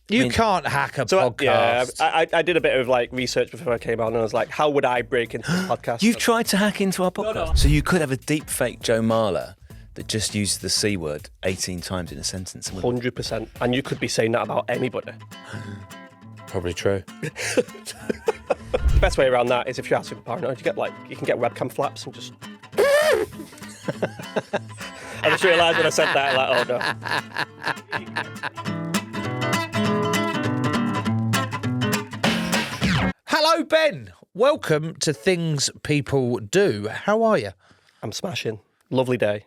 You can't hack a podcast. Yeah, I did a bit of like research before I came on, and I was like, how would I break into this podcast? You've tried to hack into our podcast? No. So you could have a deepfake Joe Marler that just uses the C word 18 times in a sentence. 100%. And you could be saying that about anybody. Probably true. The best way around that is if you're absolutely paranoid, you can get webcam flaps and just... I just realised when I said that, like, oh no. Hello, Ben. Welcome to Things People Do. How are you? I'm smashing. Lovely day.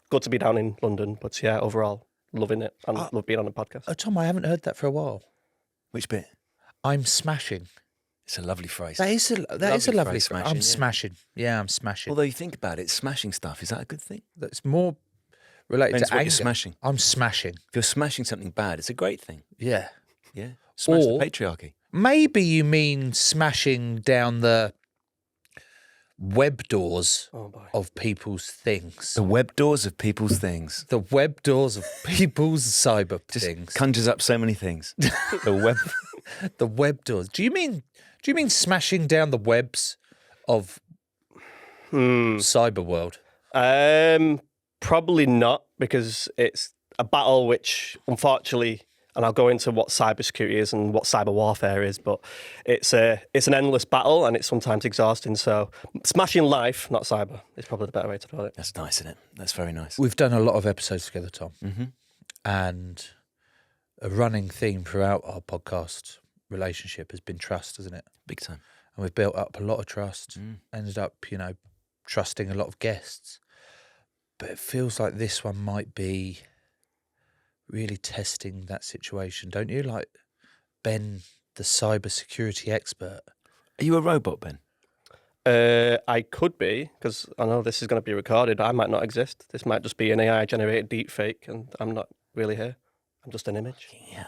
Good to be down in London, but yeah, overall, loving it and love being on the podcast. Oh, Tom, I haven't heard that for a while. Which bit? I'm smashing. It's a lovely phrase. That is a lovely phrase. Smashing, I'm yeah. smashing. Yeah, I'm smashing. Although you think about it, smashing stuff, is that a good thing? That's more related Depends to what anger. you're smashing. I'm smashing. If you're smashing something bad, it's a great thing. Yeah. Yeah. Smash Or- the patriarchy. Maybe you mean smashing down the web doors of people's things. The web doors of people's things. The web doors of people's cyber things. Conjures up so many things. The web... The web doors. Do you mean smashing down the webs of cyber world? Probably not, because it's a battle which, unfortunately, and I'll go into what cybersecurity is and what cyber warfare is, but it's an endless battle and it's sometimes exhausting. So smashing life, not cyber, is probably the better way to put it. That's nice, isn't it? That's very nice. We've done a lot of episodes together, Tom. Mm-hmm. And a running theme throughout our podcast relationship has been trust, hasn't it? Big time. And we've built up a lot of trust, ended up, trusting a lot of guests. But it feels like this one might be really testing that situation, don't you? Like Ben, the cybersecurity expert. Are you a robot, Ben? I could be, because I know this is going to be recorded. I might not exist. This might just be an AI-generated deepfake, and I'm not really here. I'm just an image. Yeah.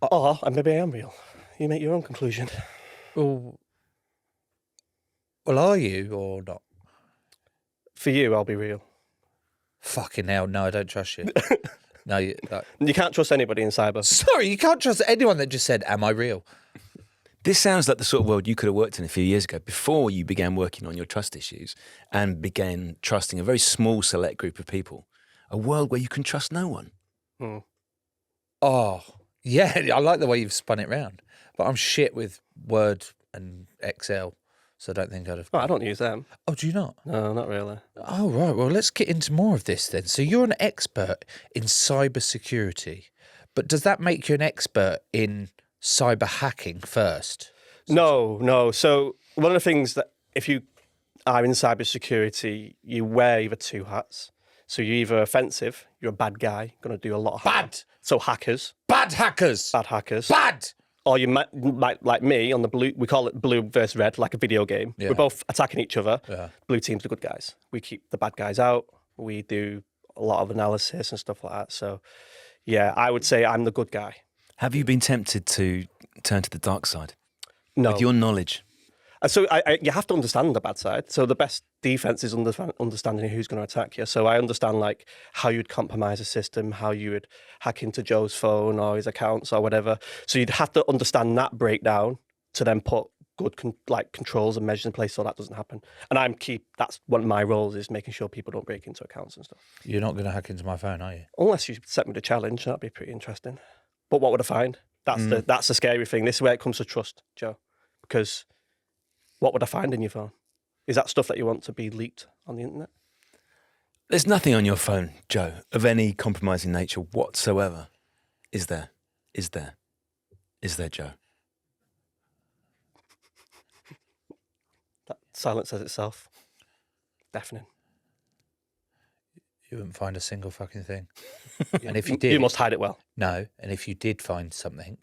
Or maybe I am real. You make your own conclusion. Well, are you or not? For you, I'll be real. Fucking hell, no, I don't trust you. No, you can't trust anybody in cyber. Sorry, you can't trust anyone that just said, am I real? This sounds like the sort of world you could have worked in a few years ago, before you began working on your trust issues and began trusting a very small select group of people. A world where you can trust no one. Oh, yeah, I like the way you've spun it round. But I'm shit with Word and Excel, so I don't think I'd have... Oh, I don't use them. Oh, do you not? No, not really. Oh, right. Well, let's get into more of this then. So you're an expert in cybersecurity, but does that make you an expert in cyber hacking first? No. So one of the things that if you are in cybersecurity, you wear either two hats. So you're either offensive, you're a bad guy, going to do a lot of Bad. So hackers. Bad hackers. Bad hackers. Bad. Or you might, like me, on the blue, we call it blue versus red, like a video game. Yeah. We're both attacking each other. Yeah. Blue team's the good guys. We keep the bad guys out. We do a lot of analysis and stuff like that. So, yeah, I would say I'm the good guy. Have you been tempted to turn to the dark side? No. With your knowledge? So you have to understand the bad side. So the best defense is understanding who's going to attack you. So I understand like how you'd compromise a system, how you would hack into Joe's phone or his accounts or whatever. So you'd have to understand that breakdown to then put good controls and measures in place so that doesn't happen. And that's one of my roles, is making sure people don't break into accounts and stuff. You're not going to hack into my phone, are you? Unless you set me the challenge, that'd be pretty interesting. But what would I find? That's the scary thing. This is where it comes to trust, Joe, because what would I find in your phone? Is that stuff that you want to be leaked on the internet? There's nothing on your phone, Joe, of any compromising nature whatsoever. Is there? Is there? Is there, Joe? That silence says itself. Deafening. You wouldn't find a single fucking thing. And if you did... You must hide it well. No, and if you did find something,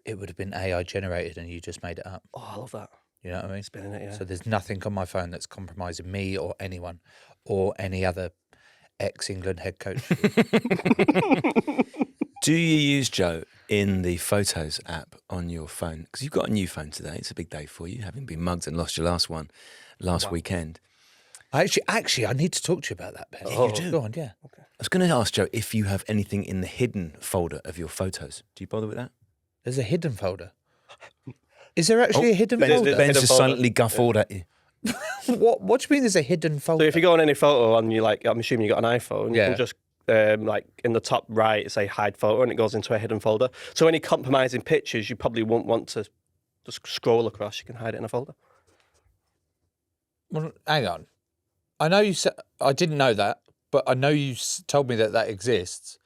it would have been AI generated and you just made it up. Oh, I love that. You know what I mean? Spinning it, yeah. So there's nothing on my phone that's compromising me or anyone or any other ex-England head coach. Do you use, Joe, in the Photos app on your phone? Because you've got a new phone today. It's a big day for you, having been mugged and lost your last one last weekend. Actually, I need to talk to you about that, Ben. Yeah, you do? Go on, yeah. I was going to ask Joe if you have anything in the hidden folder of your photos. Do you bother with that? There's a hidden folder. Is there actually a hidden Ben's- folder? Ben's hidden just folder. silently guffawed at you. What do you mean there's a hidden folder? So if you go on any photo and I'm assuming you got an iPhone, you Yeah. can just like in the top right, say hide photo, and it goes into a hidden folder. So any compromising pictures, you probably won't want to just scroll across. You can hide it in a folder. Well, hang on. I know you said I didn't know that, but I know you told me that exists.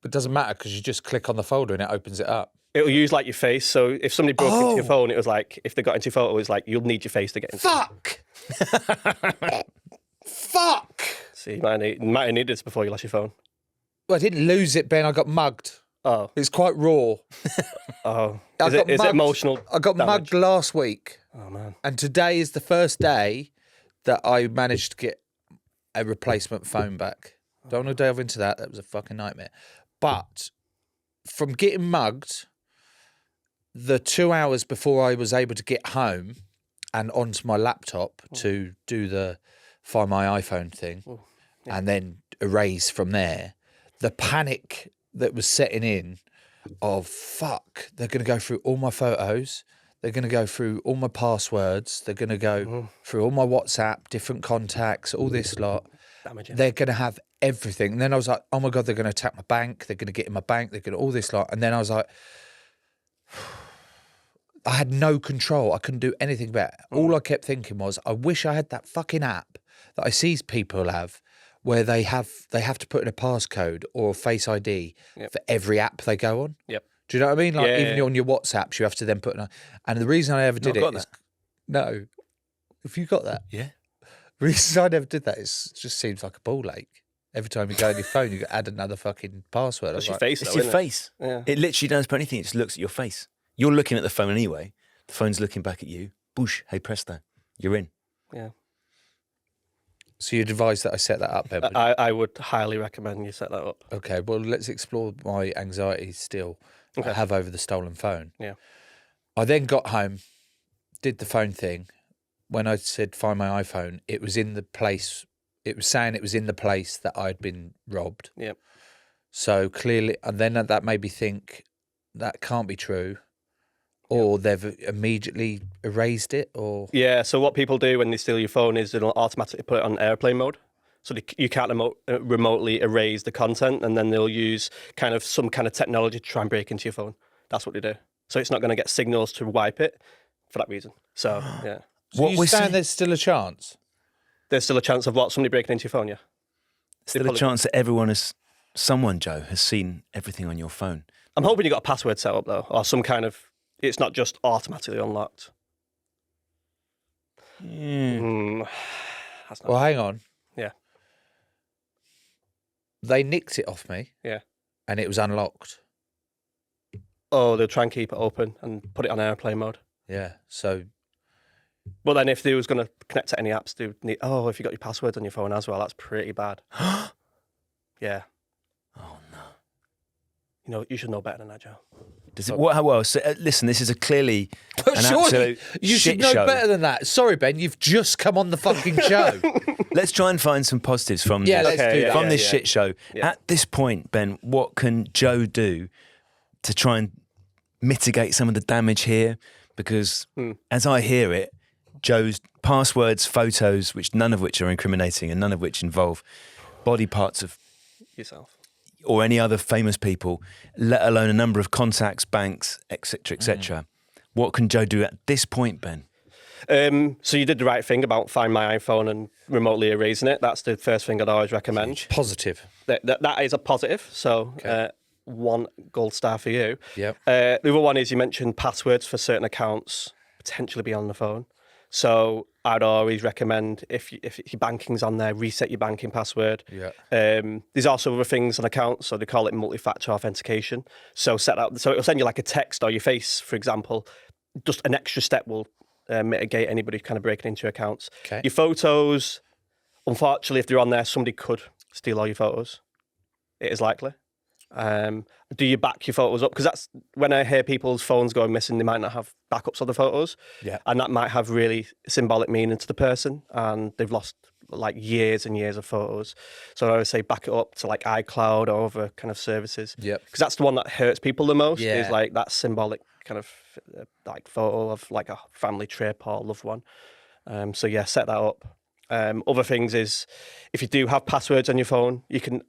But it doesn't matter because you just click on the folder and it opens it up. It'll use like your face. So if somebody broke into your Oh. phone, it was like if they got into your photo, it's like you'll need your face to get into. Fuck! Fuck! So you might have needed this before you lost your phone. Well, I didn't lose it, Ben. I got mugged. Oh, It's quite raw. oh. I Is got it mugged. emotional? I got damage? mugged last week, Oh man. and today is the first day that I managed to get a replacement phone back. Don't want to delve into that. That was a fucking nightmare. But from getting mugged, the 2 hours before I was able to get home and onto my laptop to do the Find My iPhone thing and then erase from there, the panic that was setting in of fuck, they're going to go through all my photos. They're going to go through all my passwords. They're going to go through all my WhatsApp, different contacts, all this lot. Damaging. They're going to have everything. And then I was like, oh my God, they're going to attack my bank. They're going to get in my bank. They're going to all this lot. And then I was like, I had no control. I couldn't do anything about it. All I kept thinking was, I wish I had that fucking app that I see people have where they have to put in a passcode or a Face ID for every app they go on. Yep. Do you know what I mean? Like Yeah, even yeah. on your WhatsApps, you have to then put in and the reason I ever did got it is that. no. If you got that, Yeah. the reason I never did that is it just seems like a ball ache. Every time you go on your phone, you add another fucking password. I was That's your like, face, It's though, your isn't it? face. Yeah. It literally doesn't put anything. It just looks at your face. You're looking at the phone anyway. The phone's looking back at you. Boosh, hey presto, you're in. Yeah. So you'd advise that I set that up, Ben? would you? I would highly recommend you set that up. Okay, well, let's explore my anxiety still I have over the stolen phone. Yeah. I then got home, did the phone thing. When I said find my iPhone, it was in the place, it was saying it was in the place that I'd been robbed. Yep. So clearly, and then that made me think that can't be true. Or they've immediately erased it, or... Yeah, so what people do when they steal your phone is they'll automatically put it on airplane mode. So you can't remotely erase the content, and then they'll use kind of some kind of technology to try and break into your phone. That's what they do. So it's not going to get signals to wipe it for that reason. So, yeah. So What you we're saying saying- there's still a chance? There's still a chance of what? Somebody breaking into your phone, yeah? Still a probably- chance that someone, Joe, has seen everything on your phone. I'm hoping you got a password set up, though, or some kind of... It's not just automatically unlocked. That's not... Well, hang on. Yeah. They nicked it off me. Yeah. And it was unlocked. Oh, they'll try and keep it open and put it on airplane mode. Yeah. So But then if they was going to connect to any apps, they would need... Oh, if you got your passwords on your phone as well, that's pretty bad. Yeah. Oh no. You know, you should know better than that, Joe. Does it? Well, so, listen. This is clearly an surely absolute you should shit know show. better than that. Sorry, Ben, you've just come on the fucking show. Let's try and find some positives from Yeah, this, let's do that. from this Yeah. shit show. Yeah. At this point, Ben, what can Joe do to try and mitigate some of the damage here? Because as I hear it, Joe's passwords, photos, none of which are incriminating and none of which involve body parts of Yourself. or any other famous people, let alone a number of contacts, banks, etc., etc. What can Joe do at this point, Ben? So you did the right thing about Find My iPhone and remotely erasing it. That's the first thing I'd always recommend. Positive. That is a positive. So one gold star for you. Yep. The other one is you mentioned passwords for certain accounts potentially be on the phone. So I'd always recommend if your banking's on there, reset your banking password. Yeah. There's also other things on accounts, so they call it multi-factor authentication. So set up, so it'll send you like a text or your face, for example. Just an extra step will mitigate anybody kind of breaking into your accounts. Okay. Your photos, unfortunately, if they're on there, somebody could steal all your photos. It is likely. Do you back your photos up? Because that's when I hear people's phones going missing, they might not have backups of the photos. Yeah. And that might have really symbolic meaning to the person and they've lost like years and years of photos. So I always say back it up to like iCloud or other kind of services. Yep. Because that's the one that hurts people the most. Yeah. Is like that symbolic kind of like photo of like a family trip or loved one. So yeah, set that up. Other things is if you do have passwords on your phone, you can.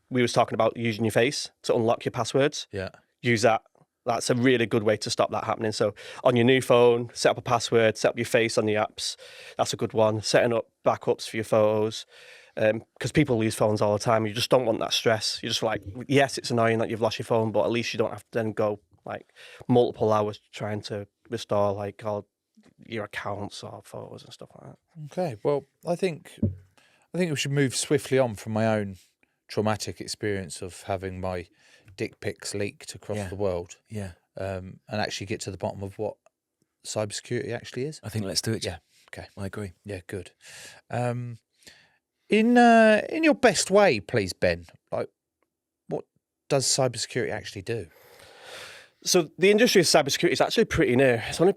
We was talking about using your face to unlock your passwords. Yeah. Use that. That's a really good way to stop that happening. So on your new phone, set up a password, set up your face on the apps. That's a good one. Setting up backups for your photos. Because people lose phones all the time. You just don't want that stress. You're just like, yes, it's annoying that you've lost your phone, but at least you don't have to then go like multiple hours trying to restore like all your accounts or photos and stuff like that. Okay. Well, I think we should move swiftly on from my own traumatic experience of having my dick pics leaked across the world. Yeah. And actually get to the bottom of what cybersecurity actually is. I think let's do it. Yeah. Okay. I agree. Yeah. Good. In your best way, please, Ben. Like, what does cybersecurity actually do? So the industry of cybersecurity is actually pretty new. It's only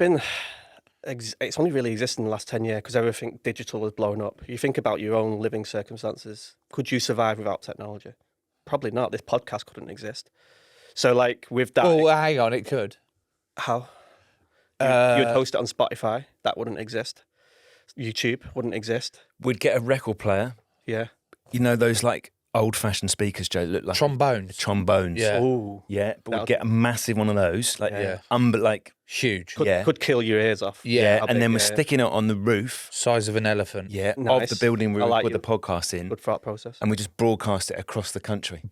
really existed in the last 10 years because everything digital has blown up. You think about your own living circumstances. Could you survive without technology? Probably not. This podcast couldn't exist. So like with that... Oh, hang on, it could. How? You'd host it on Spotify. That wouldn't exist. YouTube wouldn't exist. We'd get a record player. Yeah. You know those like old-fashioned speakers, Joe, look like Trombones. Yeah. Ooh. Yeah, but we'd get a massive one of those, like like Huge. Could kill your ears off. Yeah. and then we're sticking it on the roof. Size of an elephant. Yeah, Nice. of the building we I like put you. the podcast in, Good thought process. and we just broadcast it across the country.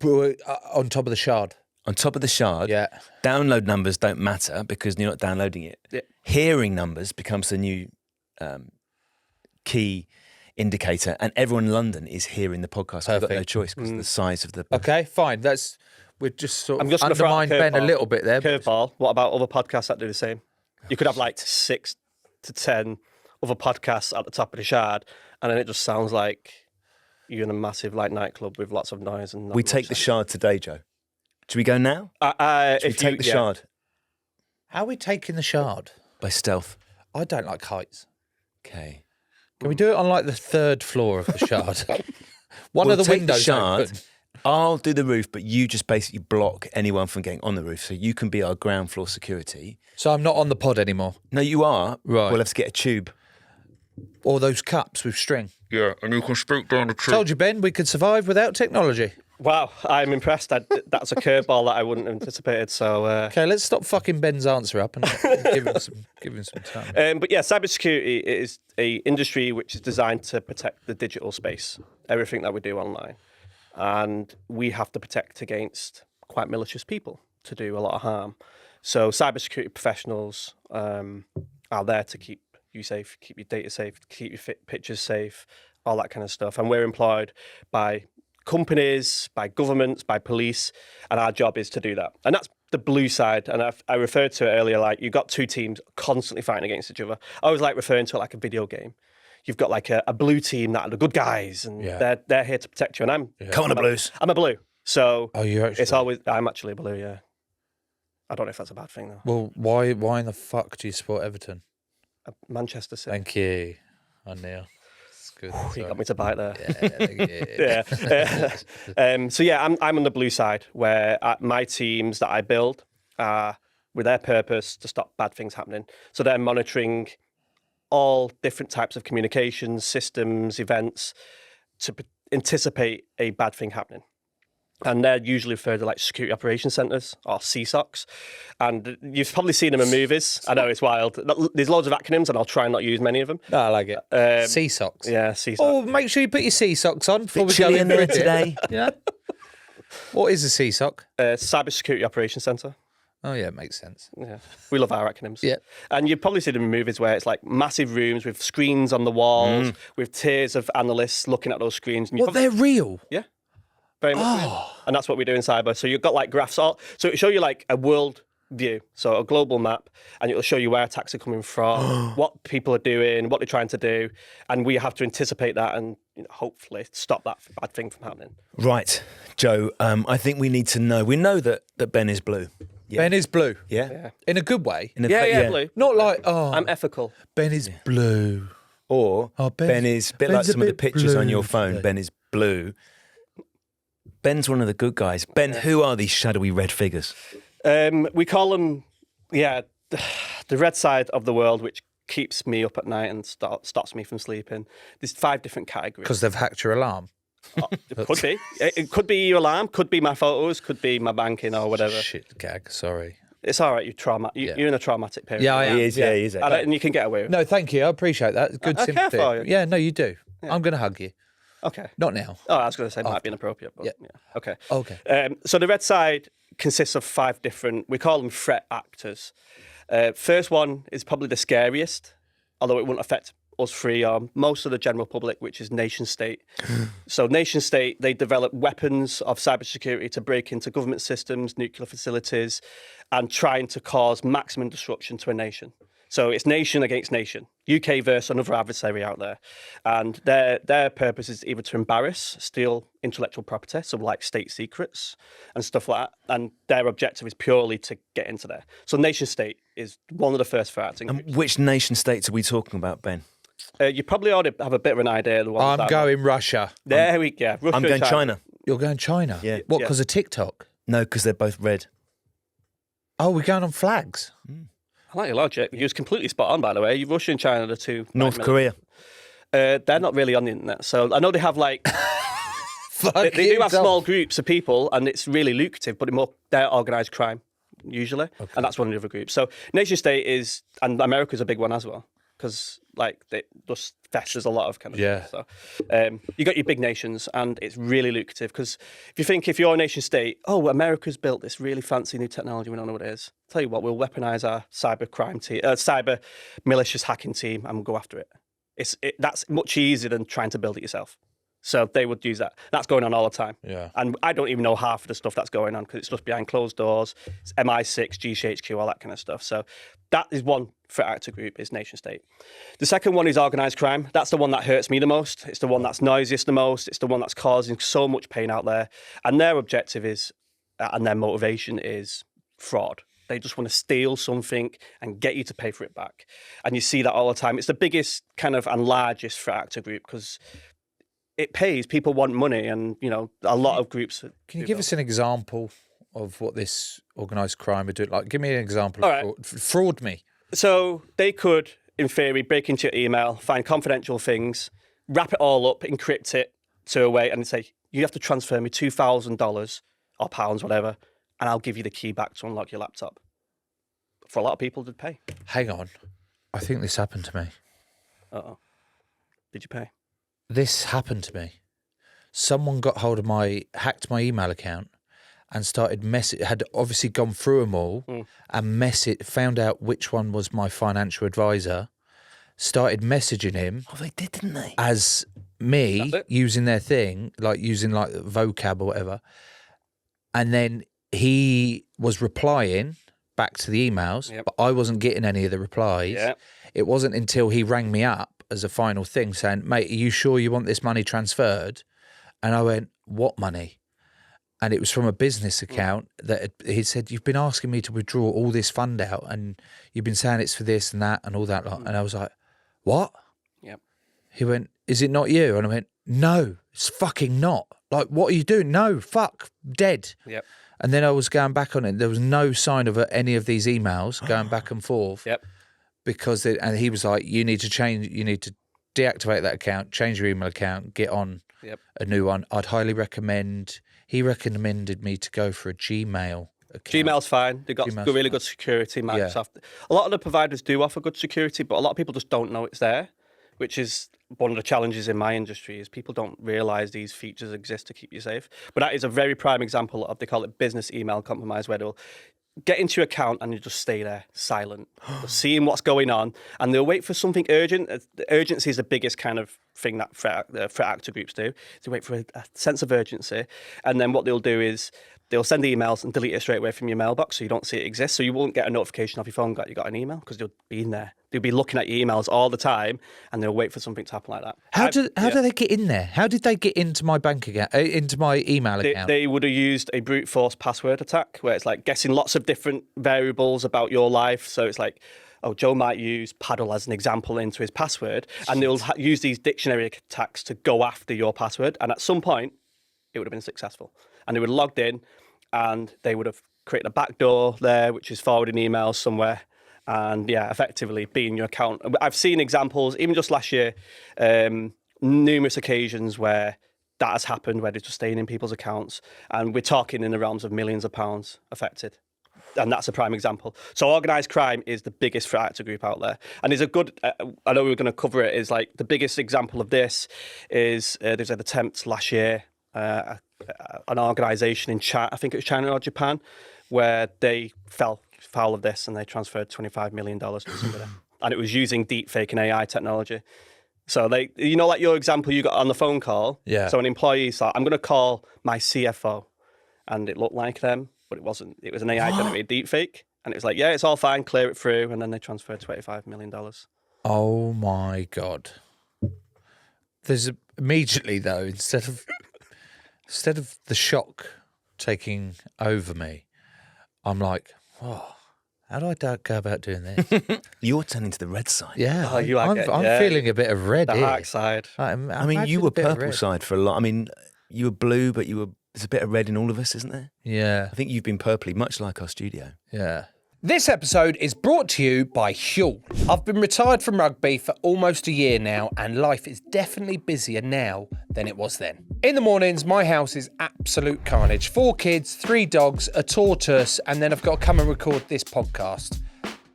On top of the shard. On top of the shard, Yeah. download numbers don't matter because you're not downloading it. Yeah. Hearing numbers becomes the new key indicator, and everyone in London is hearing the podcast. We've got no Perfect. choice because of the size of the... Okay, fine. We're just sort I'm of just gonna throw out undermined Ben a curveball. little bit there. Curveball. What about other podcasts that do the same? You could have like 6 to 10 other podcasts at the top of the shard, and then it just sounds like you're in a massive like nightclub with lots of noise. And We take the shard today, Joe. Should we go now? If Should we take the shard How are we taking the shard? by stealth? I don't like heights. Okay. Can we do it on like the 3rd floor of the shard? One We'll of the take windows shard. open. I'll do the roof, but you just basically block anyone from getting on the roof, so you can be our ground floor security. So I'm not on the pod anymore. No, you are. Right. We'll have to get a tube. Or those cups with string. Yeah, and you can speak down the tube. Told you, Ben, we could survive without technology. Wow, I'm impressed. That's a curveball that I wouldn't have anticipated. So, Okay, let's stop fucking Ben's answer up and give him some time. but yeah, cybersecurity is a industry which is designed to protect the digital space, everything that we do online, and we have to protect against quite malicious people to do a lot of harm. So, cybersecurity professionals are there to keep you safe, keep your data safe, keep your pictures safe, all that kind of stuff. And we're employed by companies, by governments, by police, and our job is to do that. And that's the blue side. And I referred to it earlier, like you've got two teams constantly fighting against each other. I always like referring to it like a video game. You've got like a blue team that are the good guys, and they're here to protect you. And Come on, the Blues. I'm a blue. So you're actually... I'm actually a blue, yeah. I don't know if that's a bad thing though. Well, why in the fuck do you support Everton? Manchester City. Thank you. I knew. It's good. You got me to bite there. Yeah. So yeah, I'm on the blue side where my teams that I build are with their purpose to stop bad things happening. So they're monitoring all different types of communications, systems, events to anticipate a bad thing happening. And they're usually referred to like security operations centers or CSOCs. And you've probably seen them in movies. I know it's wild. There's loads of acronyms and I'll try and not use many of them. No, I like it. Sea socks. Yeah, CSOC. Oh, make sure you put your sea socks on before we go Chilly in in there for it. today. Yeah. What is a sea sock? Cybersecurity operations center. Oh yeah, it makes sense. Yeah, we love our acronyms. Yeah. And you've probably seen them in movies where it's like massive rooms with screens on the walls, with tiers of analysts looking at those screens. And Well, they're real. Yeah, very much. Real. And that's what we do in cyber. So you've got like graphs. So it'll show you like a world view, so a global map, and it'll show you where attacks are coming from, what people are doing, what they're trying to do, and we have to anticipate that and hopefully stop that bad thing from happening. Right, Joe, I think we need to know. We know that Ben is blue. Yeah. Ben is blue. Yeah. In a good way. In a Yeah, blue. Not like, I'm ethical. Ben is blue. Or Oh, Ben is a bit like Ben's a some of the bit pictures on your blue phone. today. Ben is blue. Ben's one of the good guys. Ben, who are these shadowy red figures? We call them, the red side of the world, which keeps me up at night and stops me from sleeping. There's 5 different categories. Because they've hacked your alarm. It could be. It could be your alarm, could be my photos, could be my banking or whatever. Shit gag, sorry. It's all right. You're in a traumatic period. Yeah, I am. He is, yeah, he is. And you can get away with it. No, thank you. I appreciate that. Good I care sympathy. for you. Yeah, no, you do. I'm going to hug you. Okay. Not now. Oh, I was going to say it might be inappropriate, but Yeah. yeah. Okay. Okay. So the red side consists of 5 different, we call them threat actors. First one is probably the scariest, although it wouldn't affect us 3 or most of the general public, which is nation state. So nation state, they develop weapons of cybersecurity to break into government systems, nuclear facilities, and trying to cause maximum disruption to a nation. So it's nation against nation, UK versus another adversary out there. And their purpose is either to embarrass, steal intellectual property, so like state secrets and stuff like that. And their objective is purely to get into there. So nation state is one of the first threat acting groups. Which nation states are we talking about, Ben? You probably already have a bit of an idea of the ones I'm going Russia. There we go. Russia I'm and going China. You're going China? Yeah. What, Yeah. because of TikTok? No, because they're both red. Oh, we're going on flags. I like your logic. You was completely spot on, by the way. Russia and China are the 2. North Korea. They're not really on the internet. So I know they have like, Fuck they do you, have Tom. small groups of people and it's really lucrative, but they're organised crime usually. And that's one of the other groups. So nation state is, and America's a big one as well. Because like it just festers a lot of kind of Yeah. stuff. So you got your big nations, and it's really lucrative. Because if you're a nation state, oh, America's built this really fancy new technology, we don't know what it is. Tell you what, we'll weaponize our cyber crime team, cyber malicious hacking team, and we'll go after it. That's much easier than trying to build it yourself. So they would use that. That's going on all the time. Yeah. And I don't even know half of the stuff that's going on because it's just behind closed doors. It's MI6, GCHQ, all that kind of stuff. So that is one threat actor group, is nation state. The second one is organised crime. That's the one that hurts me the most. It's the one that's noisiest the most. It's the one that's causing so much pain out there. And their objective is, and their motivation is fraud. They just want to steal something and get you to pay for it back. And you see that all the time. It's the biggest kind of and largest threat actor group because it pays. People want money, and a lot of groups. Can you give us an example of what this organised crime are doing? Like, give me an example All of right. fraud me. So they could, in theory, break into your email, find confidential things, wrap it all up, encrypt it to a way, and say you have to transfer me $2,000 or pounds, whatever, and I'll give you the key back to unlock your laptop. For a lot of people, they'd pay. Hang on. I think this happened to me. Uh-oh. Did you pay? This happened to me. Someone got hold of hacked my email account and started had obviously gone through them all and found out which one was my financial advisor, started messaging him Oh, they did, didn't they? as me That's it. using their thing, like using like vocab or whatever. And then he was replying back to the emails, Yep. but I wasn't getting any of the replies. Yeah. It wasn't until he rang me up as a final thing saying, mate, are you sure you want this money transferred? And I went, what money? And it was from a business account that he said, you've been asking me to withdraw all this fund out and you've been saying it's for this and that and all that lot. And I was like, what? Yep. He went, is it not you? And I went, no, it's fucking not. Like, what are you doing? No, fuck, dead. Yep. And then I was going back on it. There was no sign of any of these emails going back and forth. Yep. Because and he was like, you need to deactivate that account, change your email account, get on Yep. a new one. I'd highly recommend. He recommended me to go for a Gmail account. Gmail's fine. They've got Gmail's really good security. Microsoft. A lot of the providers do offer good security, but a lot of people just don't know it's there, which is one of the challenges in my industry is people don't realise these features exist to keep you safe. But that is a very prime example of, they call it business email compromise, where they'll get into your account and you just stay there silent, seeing what's going on, and they'll wait for something urgent. The urgency is the biggest kind of thing that threat actor groups do. They wait for a sense of urgency, and then what they'll do is they'll send emails and delete it straight away from your mailbox so you don't see it exist. So you won't get a notification off your phone that you got an email because you'll be in there. They'll be looking at your emails all the time and they'll wait for something to happen like that. How do they get in there? How did they get into my bank account, into my email account? They would have used a brute force password attack where it's like guessing lots of different variables about your life. So it's like oh, Joe might use paddle as an example into his password, and they'll use these dictionary attacks to go after your password. And at some point, it would have been successful. And they would have logged in, and they would have created a backdoor there, which is forwarding emails somewhere. And yeah, effectively be in your account. I've seen examples, even just last year, numerous occasions where that has happened, where they're just staying in people's accounts. And we're talking in the realms of millions of pounds affected. And that's a prime example. So organised crime is the biggest threat actor group out there. And there's a good, I know we were going to cover it, is like the biggest example of this is there's an attempt last year, an organisation in China, I think it was China or Japan, where they fell foul of this and they transferred $25 million to somebody. And it was using deepfake and AI technology. So they, you know, like your example you got on the phone call. Yeah. So an employee thought, I'm going to call my CFO, and it looked like them, but it wasn't. It was an AI generated deepfake, and it was like, yeah, it's all fine, clear it through, and then they transferred $25 million. Oh my God! There's immediately though, instead of the shock taking over me, I'm like, oh, how do I go about doing this? You're turning to the red side. Yeah, Oh, you like it, I'm yeah. feeling a bit of red The here. dark side. I mean, you were purple side for a lot. I mean, you were blue, but there's a bit of red in all of us, isn't there? Yeah, I think you've been purpley, much like our studio. yeah. This episode is brought to you by Huel. I've been retired from rugby for almost a year now, and life is definitely busier now than it was then. In the mornings, my house is absolute carnage. 4 kids, 3 dogs, a tortoise, and then I've got to come and record this podcast.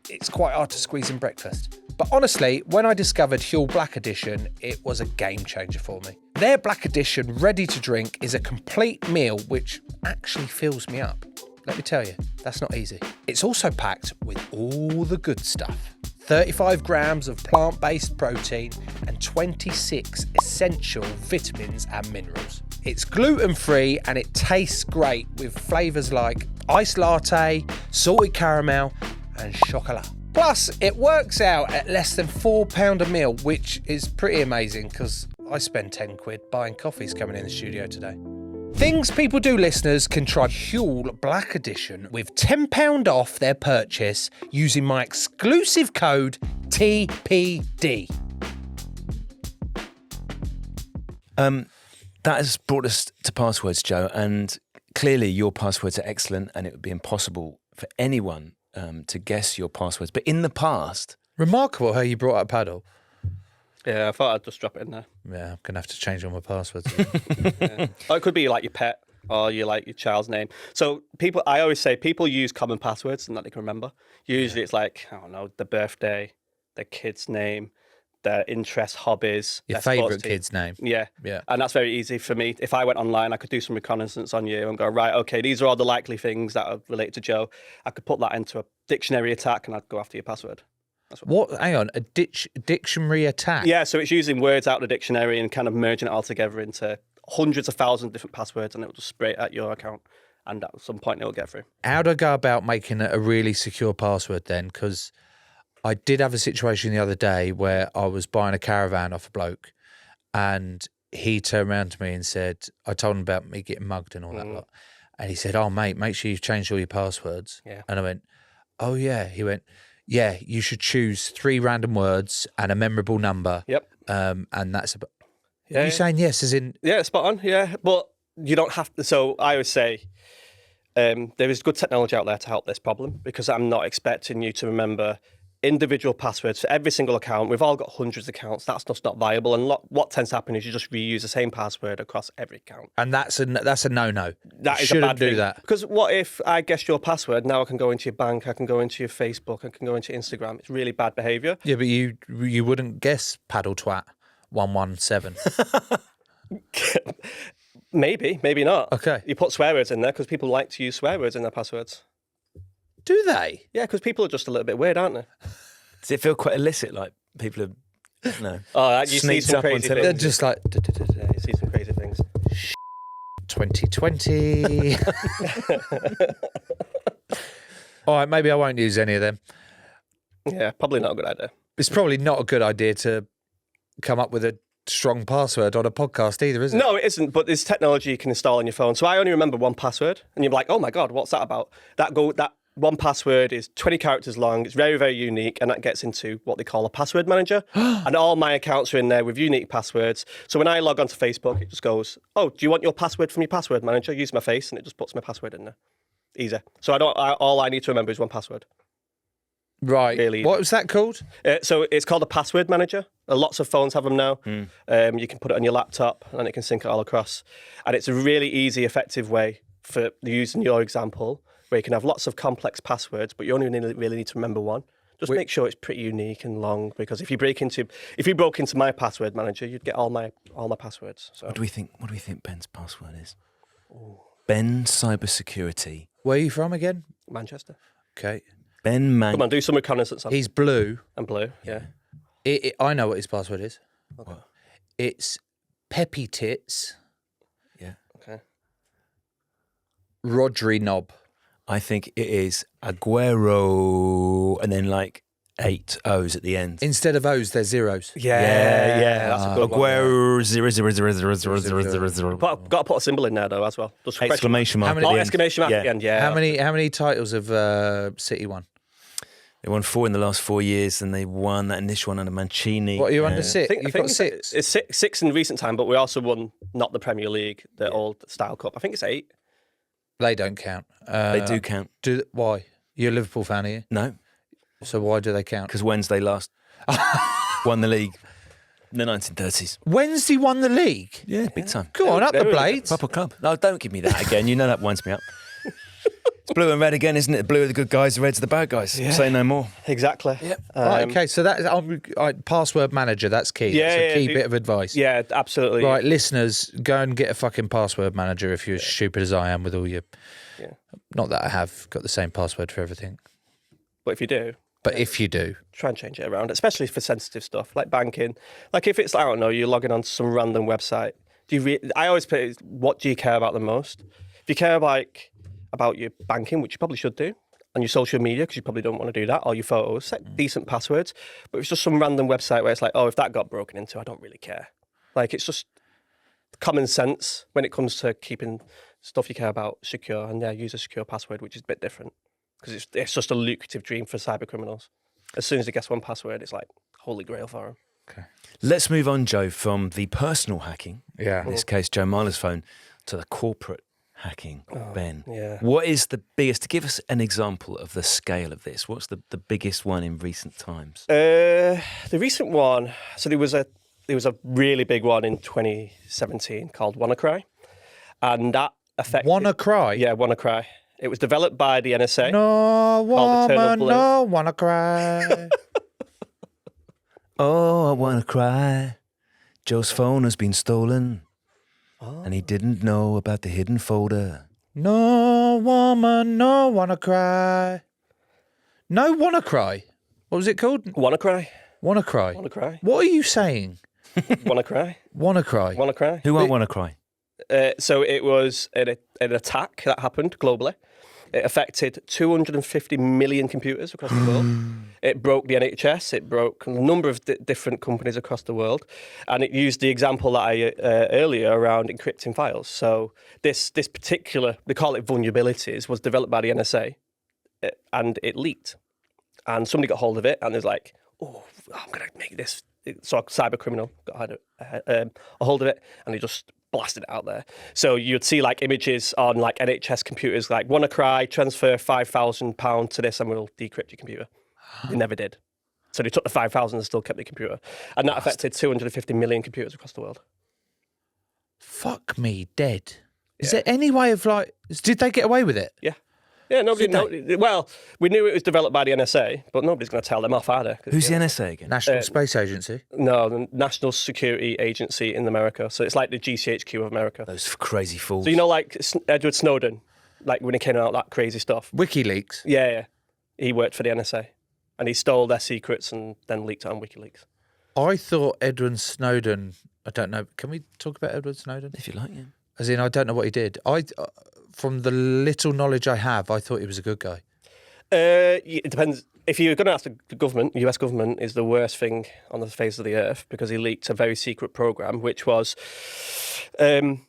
It's quite hard to squeeze in breakfast. But honestly, when I discovered Huel Black Edition, it was a game changer for me. Their Black Edition ready to drink is a complete meal which actually fills me up. Let me tell you, that's not easy. It's also packed with all the good stuff. 35 grams of plant-based protein and 26 essential vitamins and minerals. It's gluten-free and it tastes great with flavours like iced latte, salted caramel and chocolat. Plus, it works out at less than £4 a meal, which is pretty amazing because I spend 10 quid buying coffees coming in the studio today. Things People Do listeners can try Huel Black Edition with £10 off their purchase using my exclusive code TPD. That has brought us to passwords, Joe, and clearly your passwords are excellent, and it would be impossible for anyone to guess your passwords. But in the past... Remarkable how you brought up paddle. Yeah, I thought I'd just drop it in there. Yeah, I'm going to have to change all my passwords. Yeah. Or it could be like your pet or your child's name. So I always say people use common passwords and that they can remember. Usually it's like, I don't know, the birthday, the kid's name, their interests, hobbies. Your their sports favourite team. kid's name. Yeah. Yeah. And that's very easy for me. If I went online, I could do some reconnaissance on you and go, right, okay, these are all the likely things that are related to Joe. I could put that into a dictionary attack and I'd go after your password. What? Hang on, a dictionary attack? Yeah, so it's using words out of the dictionary and kind of merging it all together into hundreds of thousands of different passwords, and it will just spray it at your account, and at some point it will get through. How do I go about making it a really secure password then? Because I did have a situation the other day where I was buying a caravan off a bloke, and he turned around to me and said, I told him about me getting mugged and all that lot, and he said, oh mate, make sure you've changed all your passwords. Yeah. And I went, oh yeah. He went, yeah, you should choose 3 random words and a memorable number. Yep. And that's about. Yeah, Are you saying yes, as in? Yeah, spot on. Yeah, but you don't have to. So I always say there is good technology out there to help this problem, because I'm not expecting you to remember individual passwords for every single account. We've all got hundreds of accounts. That's just not viable. And what tends to happen is you just reuse the same password across every account. And that's a no-no. That is Shouldn't a bad do thing. that. Because what if I guess your password? Now I can go into your bank, I can go into your Facebook, I can go into Instagram. It's really bad behaviour. Yeah, but you wouldn't guess paddle twat 117. Maybe not. Okay. You put swear words in there because people like to use swear words in their passwords. Do they? Yeah, because people are just a little bit weird, aren't they? Does it feel quite illicit, like people have, I don't know, Oh, you see sneaked some up crazy onto things. They're just like Yeah, you see some crazy things. 2020. All right, maybe I won't use any of them. Yeah, probably not a good idea. It's probably not a good idea to come up with a strong password on a podcast either, is it? No, it isn't, but there's technology you can install on your phone. So I only remember one password, and you're like, oh my God, what's that about? That one password is 20 characters long. It's very, very unique, and that gets into what they call a password manager. And all my accounts are in there with unique passwords. So when I log onto Facebook, it just goes, "Oh, do you want your password from your password manager?" Use my face, and it just puts my password in there. Easy. So all I need to remember is one password. Right. Really What was that called? So it's called a password manager. Lots of phones have them now. You can put it on your laptop and it can sync it all across. And it's a really easy, effective way for using your example, where you can have lots of complex passwords, but you only really need to remember one. Just make sure it's pretty unique and long, because if you broke into my password manager, you'd get all my passwords. So What do we think Ben's password is? Ben Cybersecurity. Where are you from again? Manchester. Okay. Ben Come on, do some reconnaissance on He's blue. and blue. Yeah. I know what his password is. Okay. It's Peppy Tits, Yeah. Okay. Rodri Knob. I think it is Aguero, and then like 8 O's at the end. Instead of O's, there's zeros. Yeah. That's a good one. Aguero 0000000. Got to put a symbol in there though as well. Just Exclamation mark. How many- at the end. exclamation mark at the end. Yeah. How many titles have City won? They won 4 in the last 4 years, and they won that initial one under Mancini. What are you under Yeah. six? You've got six. It's six in recent time, but we also won not the Premier League, the old style cup. I think it's 8. They don't count. They do count. Why? You're a Liverpool fan, are you? No, So why do they count? because Wednesday last won the league in the 1930s. Wednesday won the league. Yeah, big time. Go on, up the There we go. blades. Proper club. No, don't give me that again. You know that winds me up. It's blue and red again, isn't it? Blue are the good guys, the red's the bad guys. Say no more. Exactly. Yep. Right, okay, so password manager, that's key. That's a key bit of advice. Yeah, absolutely. Right, listeners, go and get a fucking password manager if you're as stupid as I am with all your... Yeah. Not that I have got the same password for everything. But if you do, But if you do... try and change it around, especially for sensitive stuff like banking. Like if it's, I don't know, you're logging on to some random website. I always put it, what do you care about the most? If you care about your banking, which you probably should do, and your social media, because you probably don't want to do that, or your photos, set decent passwords. But if it's just some random website where it's like, oh, if that got broken into, I don't really care. Like it's just common sense when it comes to keeping stuff you care about secure, and use a secure password, which is a bit different, because it's just a lucrative dream for cyber criminals. As soon as they guess one password, it's like holy grail for them. Okay. Let's move on, Joe, from the personal hacking, Yeah. in this case, Joe Marler's phone, to the corporate hacking, Ben. yeah. What is the biggest, to give us an example of the scale of this, what's the biggest one in recent times? The recent one, so there was a really big one in 2017 called WannaCry, and that affected. WannaCry? Yeah, WannaCry. It was developed by the NSA. No Eternal woman, Blue. no wanna cry. Oh, I want to cry. Joe's phone has been stolen, and he didn't know about the hidden folder. No woman, no wanna cry. No wanna cry. What was it called? WannaCry. Wanna cry. WannaCry. What are you saying? WannaCry. Wanna cry. WannaCry. Who won't want to cry? So it was an attack that happened globally. It affected 250 million computers across the world. It broke the NHS. It broke a number of different companies across the world. And it used the example that I earlier around encrypting files. So this particular, they call it vulnerabilities, was developed by the NSA and it leaked. And somebody got hold of it and was like, oh, I'm going to make this. So a cyber criminal got a hold of it and he just blasted it out there. So you'd see like images on like NHS computers like WannaCry, transfer £5,000 to this and we'll decrypt your computer. They never did. So they took the 5,000 and still kept the computer. And that affected 250 million computers across the world. Fuck me dead. Is there any way of did they get away with it? Yeah. Yeah, well, we knew it was developed by the NSA, but nobody's going to tell them off either. Who's the NSA again? National Space Agency. No, the National Security Agency in America. So it's like the GCHQ of America. Those crazy fools. So you know, like Edward Snowden, like when he came out that crazy stuff. WikiLeaks. Yeah. He worked for the NSA, and he stole their secrets and then leaked it on WikiLeaks. I thought Edward Snowden. I don't know. Can we talk about Edward Snowden? If you like, yeah. As in, I don't know what he did. From the little knowledge I have, I thought he was a good guy. It depends. If you're going to ask the government, the US government is the worst thing on the face of the earth because he leaked a very secret program, which was the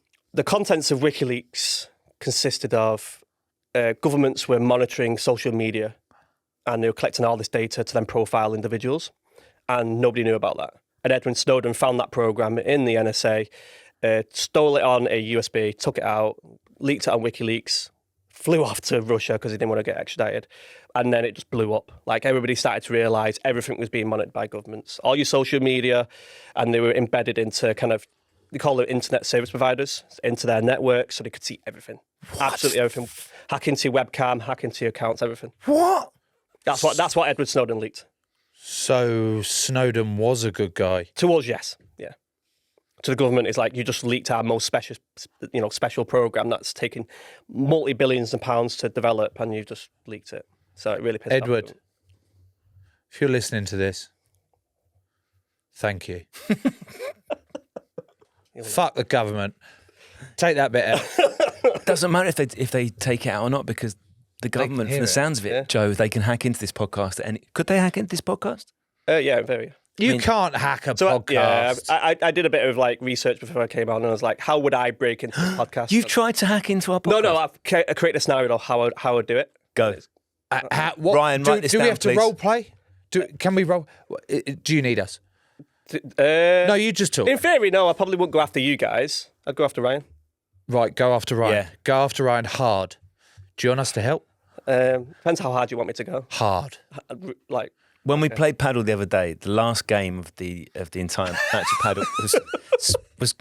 contents of WikiLeaks consisted of governments were monitoring social media and they were collecting all this data to then profile individuals, and nobody knew about that. And Edward Snowden found that program in the NSA, stole it on a USB, took it out, leaked it on WikiLeaks, flew off to Russia because he didn't want to get extradited. And then it just blew up. Like, everybody started to realise everything was being monitored by governments. All your social media, and they were embedded into kind of, they call them internet service providers, into their network, so they could see everything. Absolutely everything. Hack into your webcam, hack into your accounts, everything. What? That's what Edward Snowden leaked. So Snowden was a good guy. To us, yes. Yeah. To the government, it's like, you just leaked our most special program that's taken multi-billions of pounds to develop, and you just leaked it. So it really pissed Edward, off. if you're listening to this, thank you. Fuck the government. Take that bit out. Doesn't matter if they take it out or not, because the government, from hear the it. sounds of it, Yeah. Joe, they can hack into this podcast. And could they hack into this podcast? Yeah, very. You can't hack a So podcast. I did a bit of like research before I came on, and I was like, how would I break into this podcast? You've tried to hack into our podcast? No, I've created a scenario of how I'd do it. Go. What, Ryan, write this do we down, have to please. role play? Can we role? Do you need us? No, No, you just talk. in theory, no, I probably wouldn't go after you guys. I'd go after Ryan. Right, go after Ryan. Yeah. Go after Ryan hard. Do you want us to help? Depends how hard you want me to go. Hard. Like, When we played paddle the other day, the last game of the entire match of paddle was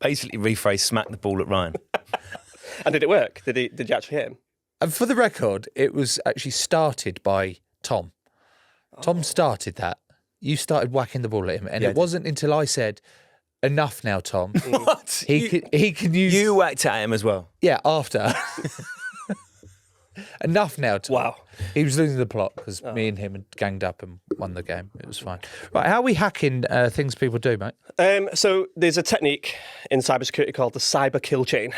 basically rephrased, smack the ball at Ryan. and did it work? Did you actually hit him? And for the record, it was actually started by Tom. Tom started that. You started whacking the ball at him, and Yeah, I it did. wasn't until I said, "Enough now, Tom." What? He can use You whacked at him as well. yeah after. Enough now, Tom. Wow. He was losing the plot because me and him had ganged up and won the game. It was fine. Right, how are we hacking things people do, mate? So there's a technique in cybersecurity called the cyber kill chain,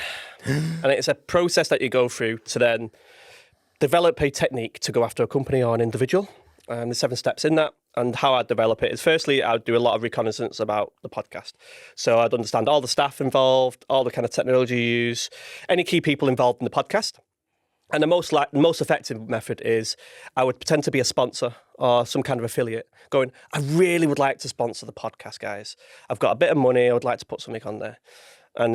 and it's a process that you go through to then develop a technique to go after a company or an individual. There's 7 steps in that, and how I'd develop it is, firstly, I'd do a lot of reconnaissance about the podcast. So I'd understand all the staff involved, all the kind of technology you use, any key people involved in the podcast. And the most effective method is I would pretend to be a sponsor or some kind of affiliate, going, I really would like to sponsor the podcast, guys. I've got a bit of money. I would like to put something on there. And,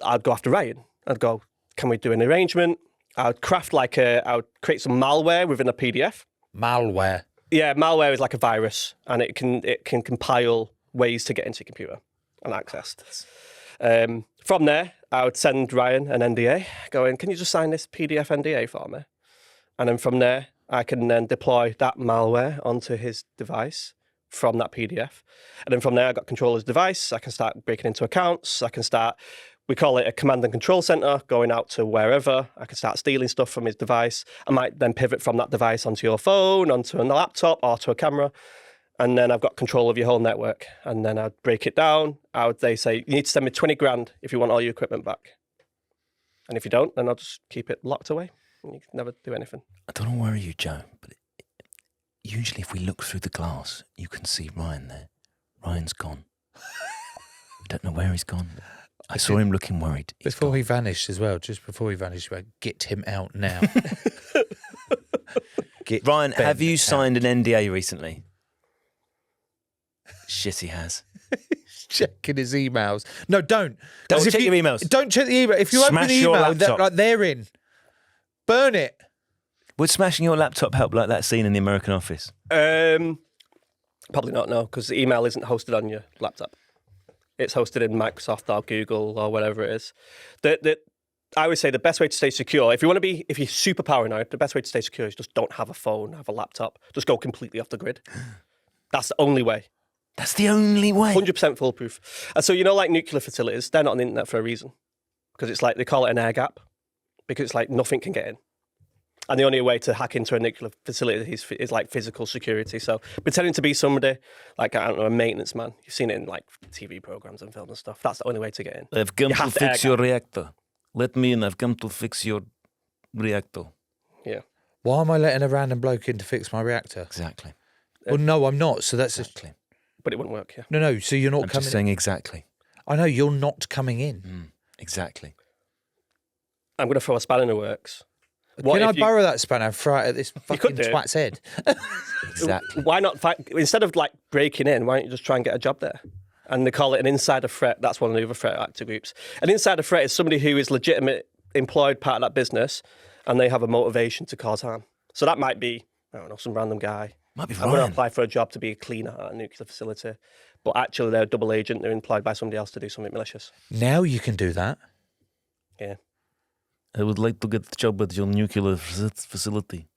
I'd go after Ryan. I'd go, can we do an arrangement? I would I would create some malware within a PDF. Malware. Yeah, malware is like a virus, and it can compile ways to get into your computer and access. From there, I would send Ryan an NDA, going, can you just sign this PDF NDA for me? And then from there, I can then deploy that malware onto his device from that PDF. And then from there, I got control of his device. I can start breaking into accounts. We call it a command and control center, going out to wherever. I can start stealing stuff from his device. I might then pivot from that device onto your phone, onto a laptop, or to a camera. And then I've got control of your whole network. And then I'd break it down. They say, you need to send me 20 grand if you want all your equipment back. And if you don't, then I'll just keep it locked away. And you can never do anything. I don't want to worry you, Joe, but usually if we look through the glass, you can see Ryan there. Ryan's gone. We don't know where he's gone. I saw him looking worried. He's Before gone. he vanished as well, just before he vanished, we went, get him out now. Get Ryan, Ben have you out. signed an NDA recently? Shit, he has. Checking his emails. No, don't. Don't 'Cause if check you- your emails. Don't check the email. If you open Smash the your email, laptop. they're in. Burn it. Would smashing your laptop help like that scene in The American Office? Probably not, no, because the email isn't hosted on your laptop. It's hosted in Microsoft or Google or whatever it is. I would say the best way to stay secure, if you're super paranoid, the best way to stay secure is just don't have a phone, have a laptop. Just go completely off the grid. That's the only way. That's the only way. 100% foolproof. And so, like nuclear facilities, they're not on the internet for a reason. Because it's like, they call it an air gap. Because it's like nothing can get in. And the only way to hack into a nuclear facility is like physical security. So pretending to be somebody, like, I don't know, a maintenance man. You've seen it in like TV programs and films and stuff. That's the only way to get in. I've come You to have to fix air your reactor. Let me in. I've come to fix your reactor. Yeah. Why am I letting a random bloke in to fix my reactor? Exactly. Well, no, I'm not. So that's Exactly. But it wouldn't work, yeah. no. So you're not I'm coming. just saying exactly. I know you're not coming in. Exactly. I'm going to throw a spanner in the works. What Can I if you- borrow that spanner and throw it at this fucking do. twat's head? Exactly. Why not instead of like breaking in? Why don't you just try and get a job there? And they call it an insider threat. That's one of the other threat actor groups. An insider threat is somebody who is legitimate, employed part of that business, and they have a motivation to cause harm. So that might be, I don't know, some random guy. Might be I'm going to Ryan. apply for a job to be a cleaner at a nuclear facility, but actually they're a double agent. They're employed by somebody else to do something malicious. Now you can do that. Yeah. I would like to get the job at your nuclear facility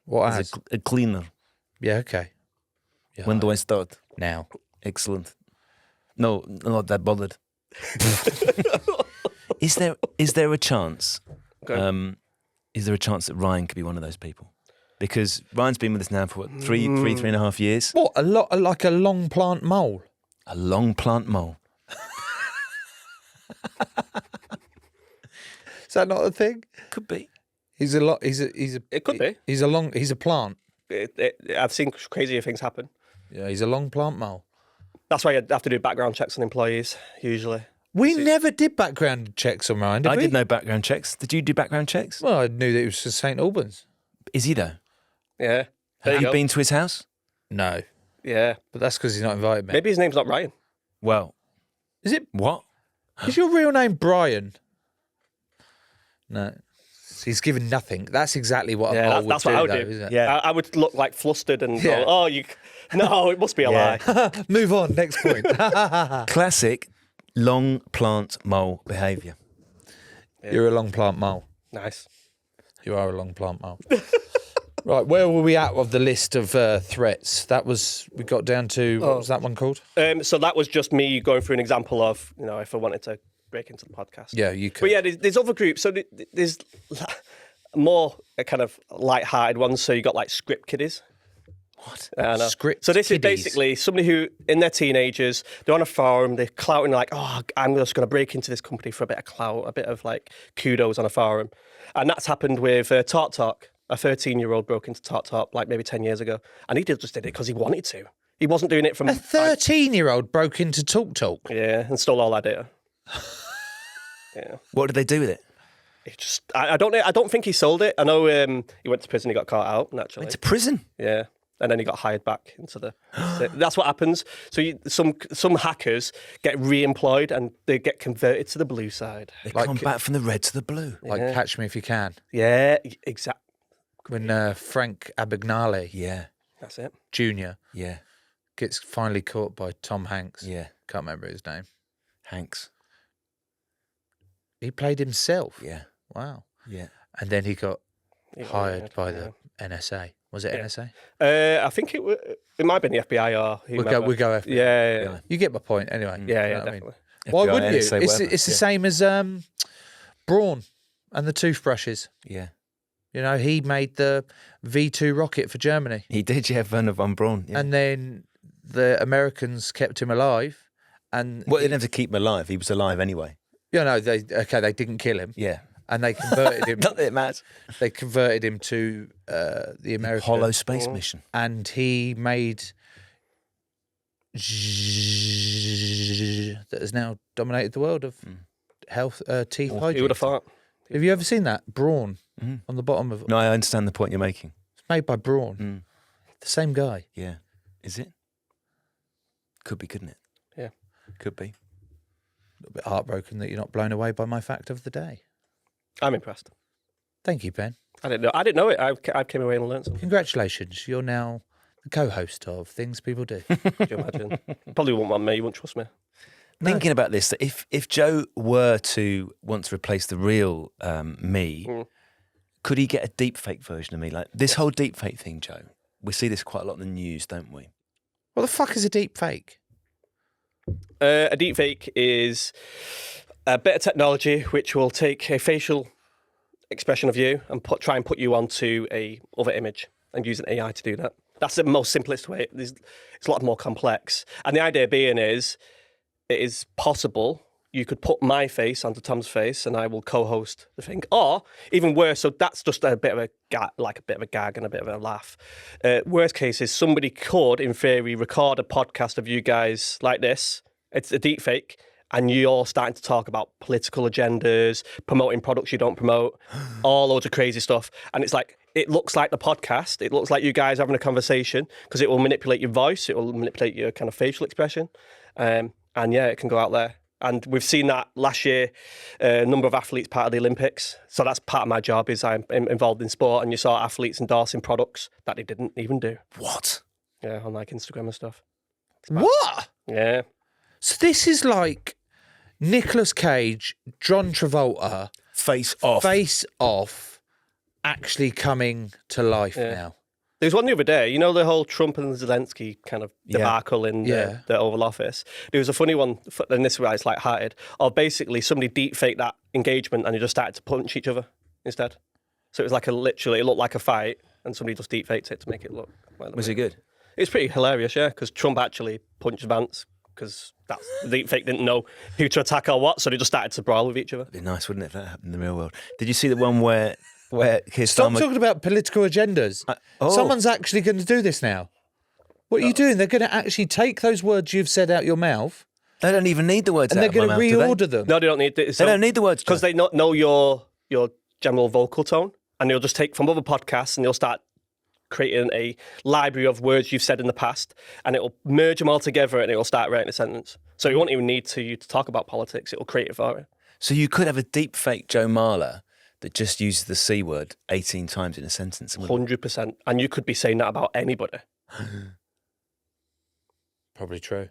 What as as? a cleaner. Yeah, okay. Yeah, When do I start? now? Excellent. No, not that bothered. Is there a chance? Okay. Is there a chance that Ryan could be one of those people? Because Ryan's been with us now for what, three and a half years. What, like a long plant mole? A long plant mole. Is that not a thing? Could be. He's a It could be. He's a plant. I've seen crazier things happen. Yeah, he's a long plant mole. That's why you have to do background checks on employees, usually. We never did background checks on Ryan, did I we? did no background checks. Did you do background checks? Well, I knew that it was for St Albans. Is he though? Yeah. There Have you go. been to his house? No, Yeah. but that's because he's not invited me. Maybe his name's not Ryan. Well, Is it? what? Is your real name Brian? No. He's given nothing. That's exactly what a Yeah, mole would that's do, what I would though, do. isn't it? Yeah. I would look like flustered and Yeah. go, oh, you. No, it must be a Yeah. lie. Move on. Next point. Classic long plant mole behaviour. You're a long plant mole. Nice. You are a long plant mole. Right, where were we at of the list of threats? That was, we got down to, what was that one called? So that was just me going through an example of, if I wanted to break into the podcast. Yeah, you could. But yeah, there's other groups. So there's more kind of light-hearted ones. So you got like script kiddies. What? I know. Script So this is kiddies. basically somebody who, in their teenagers, they're on a forum, they're clouting like, oh, I'm just going to break into this company for a bit of clout, a bit of like kudos on a forum. And that's happened with Talk Talk. A 13-year-old broke into Talk Talk like maybe 10 years ago. And he just did it because he wanted to. He wasn't doing it from... A 13-year-old broke into Talk Talk. Yeah, and stole all our data. Yeah. What did they do with it? He just, I don't think he sold it. I know he went to prison, he got caught out, naturally. Went to prison. Yeah. And then he got hired back into the... That's what happens. So some hackers get re-employed and they get converted to the blue side. They come back from the red to the blue. Like Catch Me If You Can. Yeah, exactly. When Frank Abagnale Yeah, That's it. Jr. yeah, gets finally caught by Tom Hanks. yeah. Can't remember his name. Hanks. He played himself. Yeah, Wow. yeah. And then he got Yeah, hired yeah, by yeah. the NSA. Was it NSA? I think it might have been the FBI or whomever. We go FBI. Yeah. You get my point anyway. Yeah, You yeah, know what I mean? definitely. Why FBI, wouldn't you? NSA, It's whatever. the Yeah. same as Braun and the toothbrushes. Yeah. You know, he made the V2 rocket for Germany. He did, yeah, Werner von Braun. Yeah. And then the Americans kept him alive. And Well, they didn't have to keep him alive. He was alive anyway. they didn't kill him. Yeah. And they converted him. Not that it matters. They converted him to the American. Apollo space mission. And he made that has now dominated the world of health teeth hygiene. Who would have thought? Have you ever seen that Braun on the bottom of? No, I understand the point you're making. It's made by Braun, the same guy. Yeah. Is it? Could be, couldn't it? Yeah. Could be. A little bit heartbroken that you're not blown away by my fact of the day. I'm impressed. Thank you, Ben. I didn't know it. I came away and learned something. Congratulations, you're now the co-host of Things People Do. Could you imagine? Probably wouldn't want me. You wouldn't trust me. Thinking about this, that if Joe were to want to replace the real me, could he get a deepfake version of me? Like this whole deepfake thing, Joe. We see this quite a lot in the news, don't we? What the fuck is a deep fake? A deepfake is a bit of technology which will take a facial expression of you and try and put you onto a other image and use an AI to do that. That's the most simplest way. It's a lot more complex. And the idea being is, it is possible you could put my face onto Tom's face and I will co-host the thing. Or even worse, so that's just a bit of a gag and a bit of a laugh. Worst case is somebody could, in theory, record a podcast of you guys like this. It's a deep fake and you're starting to talk about political agendas, promoting products you don't promote, all loads of crazy stuff. And it's like, it looks like the podcast. It looks like you guys having a conversation because it will manipulate your voice. It will manipulate your kind of facial expression. And yeah, it can go out there. And we've seen that last year, a number of athletes part of the Olympics. So that's part of my job is I'm involved in sport, and you saw athletes endorsing products that they didn't even do. What? Yeah, on like Instagram and stuff. What? Yeah. So this is like Nicolas Cage, John Travolta, Face off, actually coming to life now. There was one the other day, you know, the whole Trump and Zelensky kind of debacle in the Oval Office. There was a funny one, and this is why it's light-hearted, of basically somebody deep-faked that engagement and they just started to punch each other instead. So it was like it looked like a fight, and somebody just deep-faked it to make it look like Was it good? It's pretty hilarious, yeah, because Trump actually punched Vance because the deep-fake didn't know who to attack or what, so they just started to brawl with each other. It'd be nice, wouldn't it, if that happened in the real world? Did you see the one where Keir Stop Starmer... talking about political agendas. Someone's actually going to do this now. What are you doing? They're going to actually take those words you've said out your mouth, They don't even need the words and out they're of my going to mouth, do reorder them. No, they don't need it. They don't need the words, because Joe. they not know your general vocal tone, and they'll just take from other podcasts and they'll start creating a library of words you've said in the past, and it'll merge them all together and it'll start writing a sentence. So you won't even need you to talk about politics. It'll create it for you. So you could have a deep fake Joe Marler that just uses the C word 18 times in a sentence. 100%. And you could be saying that about anybody. Probably true.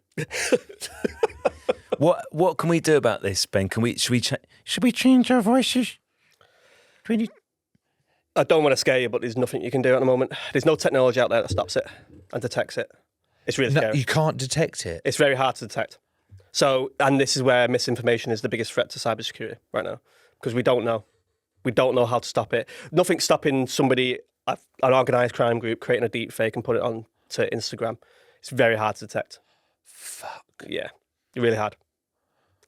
What can we do about this, Ben? Should we change our voices? I don't want to scare you, but there's nothing you can do at the moment. There's no technology out there that stops it and detects it. It's really No, scary. you can't detect it. It's very hard to detect. So, and this is where misinformation is the biggest threat to cybersecurity right now, because we don't know. We don't know how to stop it. Nothing's stopping somebody, an organised crime group, creating a deep fake and put it on to Instagram. It's very hard to detect. Fuck. Yeah, really hard.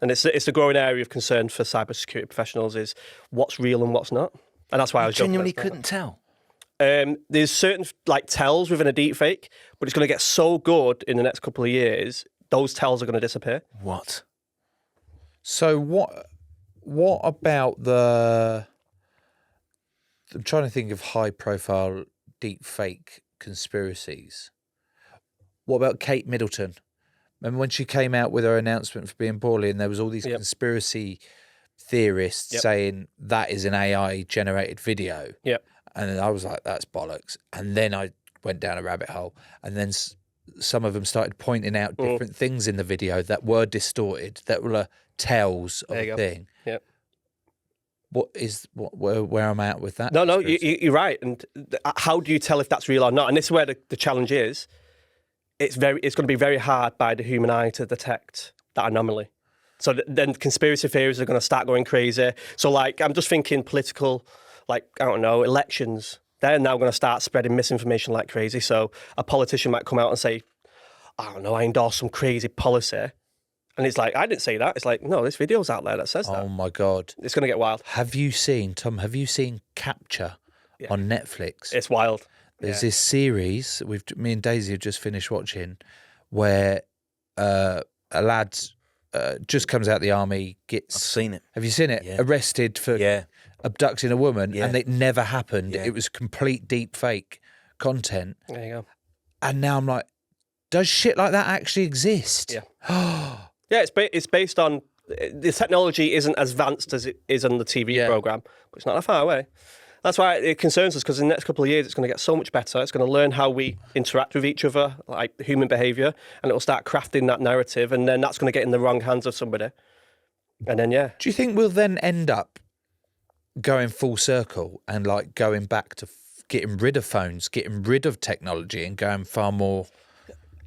And it's a growing area of concern for cybersecurity professionals is what's real and what's not. And that's why I was genuinely joking couldn't tell. There's certain like tells within a deep fake, but it's going to get so good in the next couple of years, those tells are going to disappear. What? So what about the... I'm trying to think of high-profile deep fake conspiracies. What about Kate Middleton? Remember when she came out with her announcement for being poorly, and there was all these conspiracy theorists saying that is an AI-generated video? Yep. And then I was like, that's bollocks. And then I went down a rabbit hole, and then some of them started pointing out different things in the video that were distorted, that were tells of a thing. Yep. Where I'm at with that? No, you're right. And how do you tell if that's real or not? And this is where the challenge is. It's going to be very hard by the human eye to detect that anomaly. So then conspiracy theories are going to start going crazy. So like, I'm just thinking political, like, I don't know, elections. They're now going to start spreading misinformation like crazy. So a politician might come out and say, I don't know, I endorse some crazy policy. And it's like, I didn't say that. It's like, no, this video's out there that says that. Oh my God. It's going to get wild. Have you seen Capture on Netflix? It's wild. There's this series me and Daisy have just finished watching where a lad just comes out the army, gets... I've seen it. Have you seen it? Yeah. Arrested for abducting a woman, and it never happened. Yeah. It was complete deep fake content. There you go. And now I'm like, does shit like that actually exist? Yeah. Yeah, it's based on... The technology isn't as advanced as it is on the TV programme, but it's not that far away. That's why it concerns us, because in the next couple of years, it's going to get so much better. It's going to learn how we interact with each other, like human behaviour, and it will start crafting that narrative, and then that's going to get in the wrong hands of somebody. And then, Do you think we'll then end up going full circle and like going back to getting rid of phones, getting rid of technology, and going far more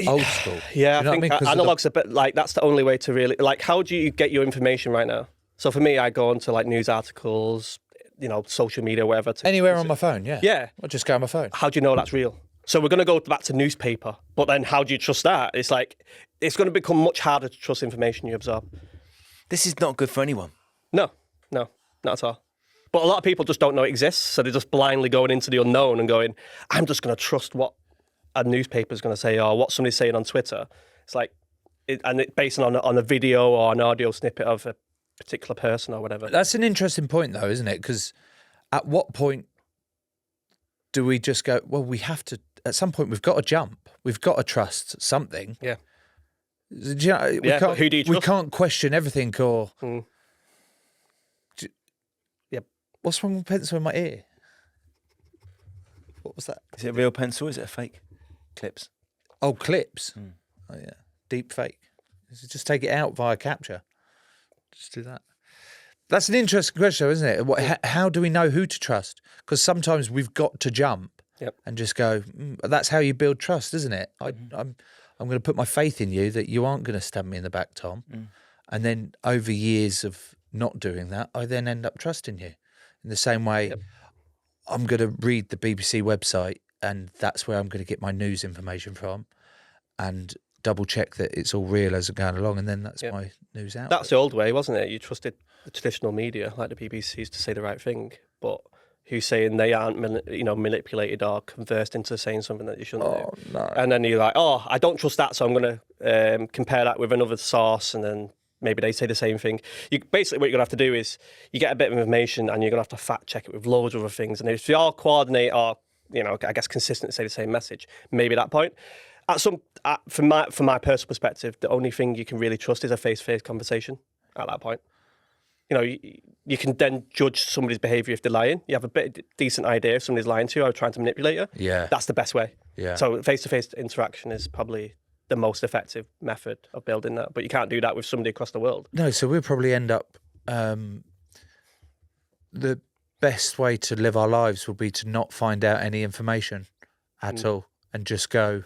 old school? Yeah, you know I think analog's a bit like, that's the only way to really, like, how do you get your information right now? So for me, I go onto like news articles, social media, whatever. Anywhere on my phone, yeah. Yeah. I'll just go on my phone. How do you know that's real? So we're going to go back to newspaper, but then how do you trust that? It's like, it's going to become much harder to trust information you absorb. This is not good for anyone. No, not at all. But a lot of people just don't know it exists, so they're just blindly going into the unknown and going, I'm just going to trust what a newspaper's going to say or what somebody's saying on Twitter. It's like, based on a video or an audio snippet of a particular person or whatever. That's an interesting point, though, isn't it? Because at what point do we just go, well, we have to, at some point, we've got to jump. We've got to trust something. Yeah. Do you know, Who do you trust? we can't question everything or... Yep. What's wrong with pencil in my ear? What was that? Is it a real pencil? Is it a fake? Clips. Oh, clips. Oh, yeah. Deep fake. Just take it out via capture. Just do that. That's an interesting question, isn't it? How do we know who to trust? Because sometimes we've got to jump and just go, that's how you build trust, isn't it? I'm going to put my faith in you that you aren't going to stab me in the back, Tom. And then over years of not doing that, I then end up trusting you. In the same way, I'm going to read the BBC website and that's where I'm going to get my news information from and double check that it's all real as I'm going along, and then that's my news out. That's the old way, wasn't it? You trusted the traditional media, like the BBC's, to say the right thing, but who's saying they aren't manipulated or conversed into saying something that you shouldn't do? No. And then you're like, oh, I don't trust that, so I'm going to compare that with another source, and then maybe they say the same thing. Basically, what you're going to have to do is you get a bit of information and you're going to have to fact check it with loads of other things. And if you all coordinate or, I guess consistent to say the same message, maybe at that point. From my personal perspective, the only thing you can really trust is a face-to-face conversation at that point. You can then judge somebody's behaviour if they're lying. You have a bit decent idea if somebody's lying to you or trying to manipulate you. Yeah. That's the best way. Yeah. So face-to-face interaction is probably the most effective method of building that. But you can't do that with somebody across the world. No, so we'll probably end up... the best way to live our lives will be to not find out any information at all and just go...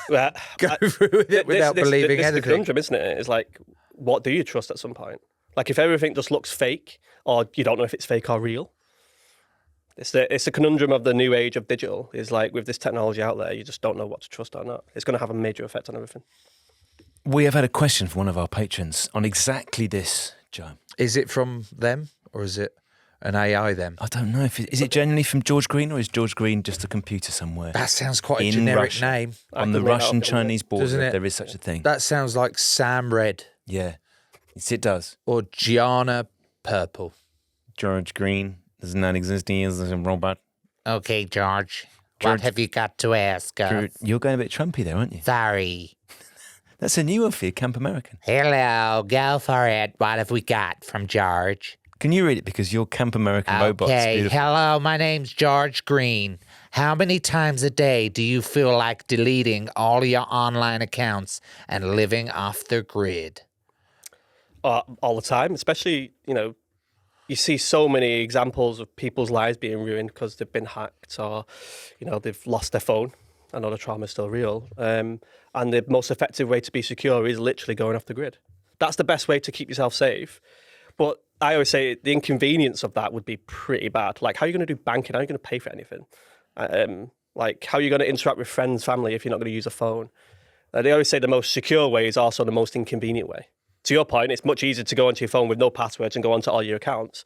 Well, go through with it without believing this anything. It's the conundrum, isn't it? It's like, what do you trust at some point? Like, if everything just looks fake, or you don't know if it's fake or real, it's the conundrum of the new age of digital. Is like, with this technology out there, you just don't know what to trust or not. It's going to have a major effect on everything. We have had a question from one of our patrons on exactly this, Joe. Is it from them or is it an AI them? I don't know. Is it genuinely from George Green, or is George Green just a computer somewhere? That sounds quite a In generic Russia. name. On the Russian-Chinese border, Doesn't it? there is such a thing. That sounds like Sam Red Yeah. Yes, it does. or Gianna Purple. George Green does not exist. He is a robot. Okay, George. George- What have you got to ask us? You're going a bit Trumpy there, aren't you? Sorry. That's a new one for you, Camp American. Hello, go for it. What have we got from George? Can you read it, because your Camp American robot's Okay, beautiful. hello, my name's George Green. How many times a day do you feel like deleting all your online accounts and living off the grid? All the time, especially, you see so many examples of people's lives being ruined because they've been hacked or, they've lost their phone. I know the trauma is still real. And the most effective way to be secure is literally going off the grid. That's the best way to keep yourself safe. But I always say the inconvenience of that would be pretty bad. Like, how are you going to do banking? How are you going to pay for anything? Like, how are you going to interact with friends, family if you're not going to use a phone? They always say the most secure way is also the most inconvenient way. To your point, it's much easier to go onto your phone with no passwords and go onto all your accounts.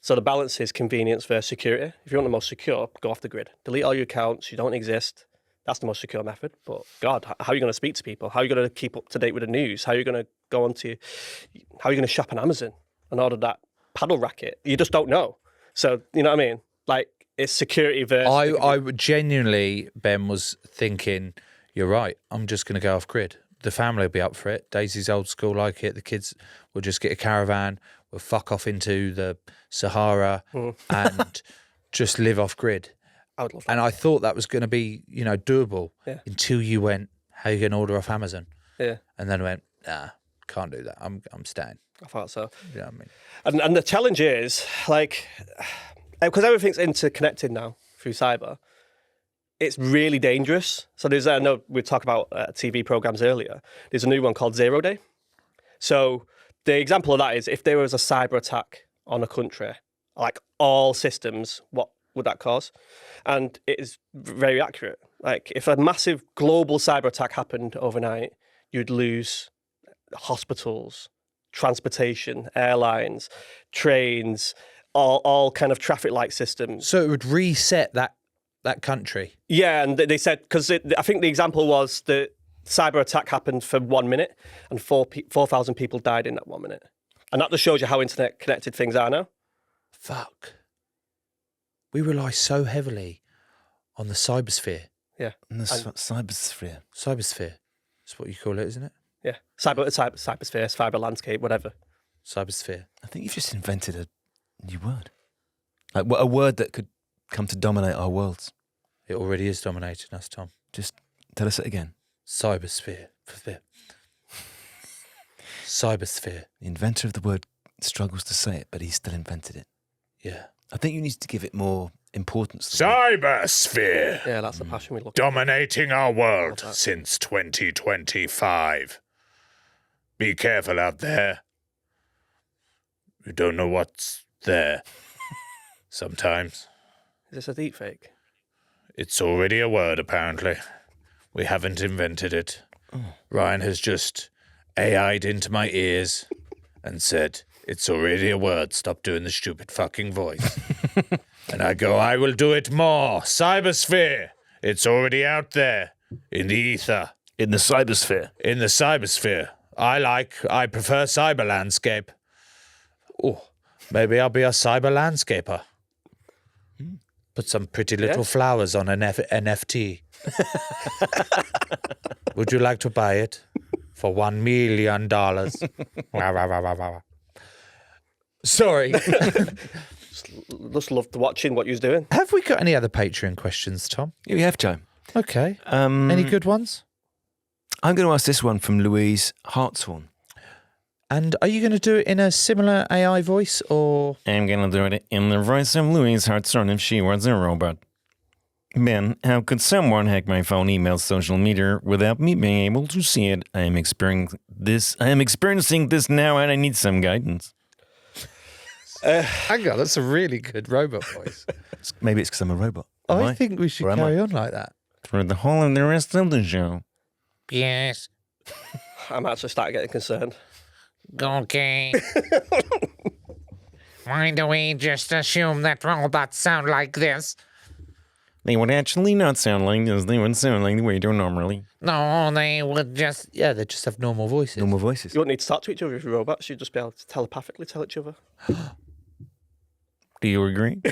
So the balance is convenience versus security. If you want the most secure, go off the grid. Delete all your accounts. You don't exist. That's the most secure method. But God, how are you going to speak to people? How are you going to keep up to date with the news? How are you going to how are you going to shop on Amazon and order that paddle racket? You just don't know. So, you know what I mean? Like, it's security versus... I would genuinely, Ben, was thinking, you're right, I'm just going to go off grid. The family will be up for it. Daisy's old school like it. The kids will just get a caravan, we'll fuck off into the Sahara and just live off grid. I would love that. And I thought that was going to be, doable until you went, how are you going to order off Amazon? Yeah, And then I went, nah, can't do that. I'm staying. I thought so. You know what I mean? And the challenge is, like, because everything's interconnected now through cyber, it's really dangerous. So I know we talked about TV programs earlier. There's a new one called 0 Day. So the example of that is, if there was a cyber attack on a country, like all systems, what would that cause? And it is very accurate. Like, if a massive global cyber attack happened overnight, you'd lose hospitals, transportation, airlines, trains, all kind of traffic light systems. So it would reset that country. Yeah, and they said, because I think the example was that cyber attack happened for 1 minute and 4,000 people died in that 1 minute. And that just shows you how internet connected things are now. Fuck. We rely so heavily on the cybersphere. Yeah. And the cybersphere. Cybersphere. That's what you call it, isn't it? Yeah. Cybersphere, cyber landscape, whatever. Cybersphere. I think you've just invented a new word. Like a word that could come to dominate our worlds. It already is dominating us, Tom. Just tell us it again. Cybersphere. Cybersphere. The inventor of the word struggles to say it, but he still invented it. Yeah. I think you need to give it more importance. Cybersphere, Yeah, that's the passion we look at. dominating our world since 2025. Be careful out there. You don't know what's there. Sometimes. Is this a deepfake? It's already a word, apparently. We haven't invented it. Ryan has just AI'd into my ears and said, it's already a word. Stop doing the stupid fucking voice. And I go, I will do it more. Cybersphere. It's already out there. In the ether. In the cybersphere. In the cybersphere. I prefer cyber landscape. Oh, maybe I'll be a cyber landscaper. Put some pretty little flowers on an NFT. Would you like to buy it? For $1 million. Sorry. Just loved watching what you was doing. Have we got any other Patreon questions, Tom? Here we have, Joe. Okay. Any good ones? I'm going to ask this one from Louise Hartshorn. And are you going to do it in a similar AI voice or? I'm gonna do it in the voice of Louise Hartshorn if she was a robot. Ben, how could someone hack my phone, email, social media without me being able to see it? I am experiencing this now, and I need some guidance. Hang on, that's a really good robot voice. Maybe it's because I'm a robot. Am I think we should Or am carry I? on like that. For the whole of the rest of the show. Yes. I'm actually starting getting concerned. Okay. Why do we just assume that robots sound like this? They would actually not sound like this. They would sound like the way they do normally. No, they would just. Yeah, they just have normal voices. Normal voices. You wouldn't need to talk to each other if you're robots. You'd just be able to telepathically tell each other. Do you agree?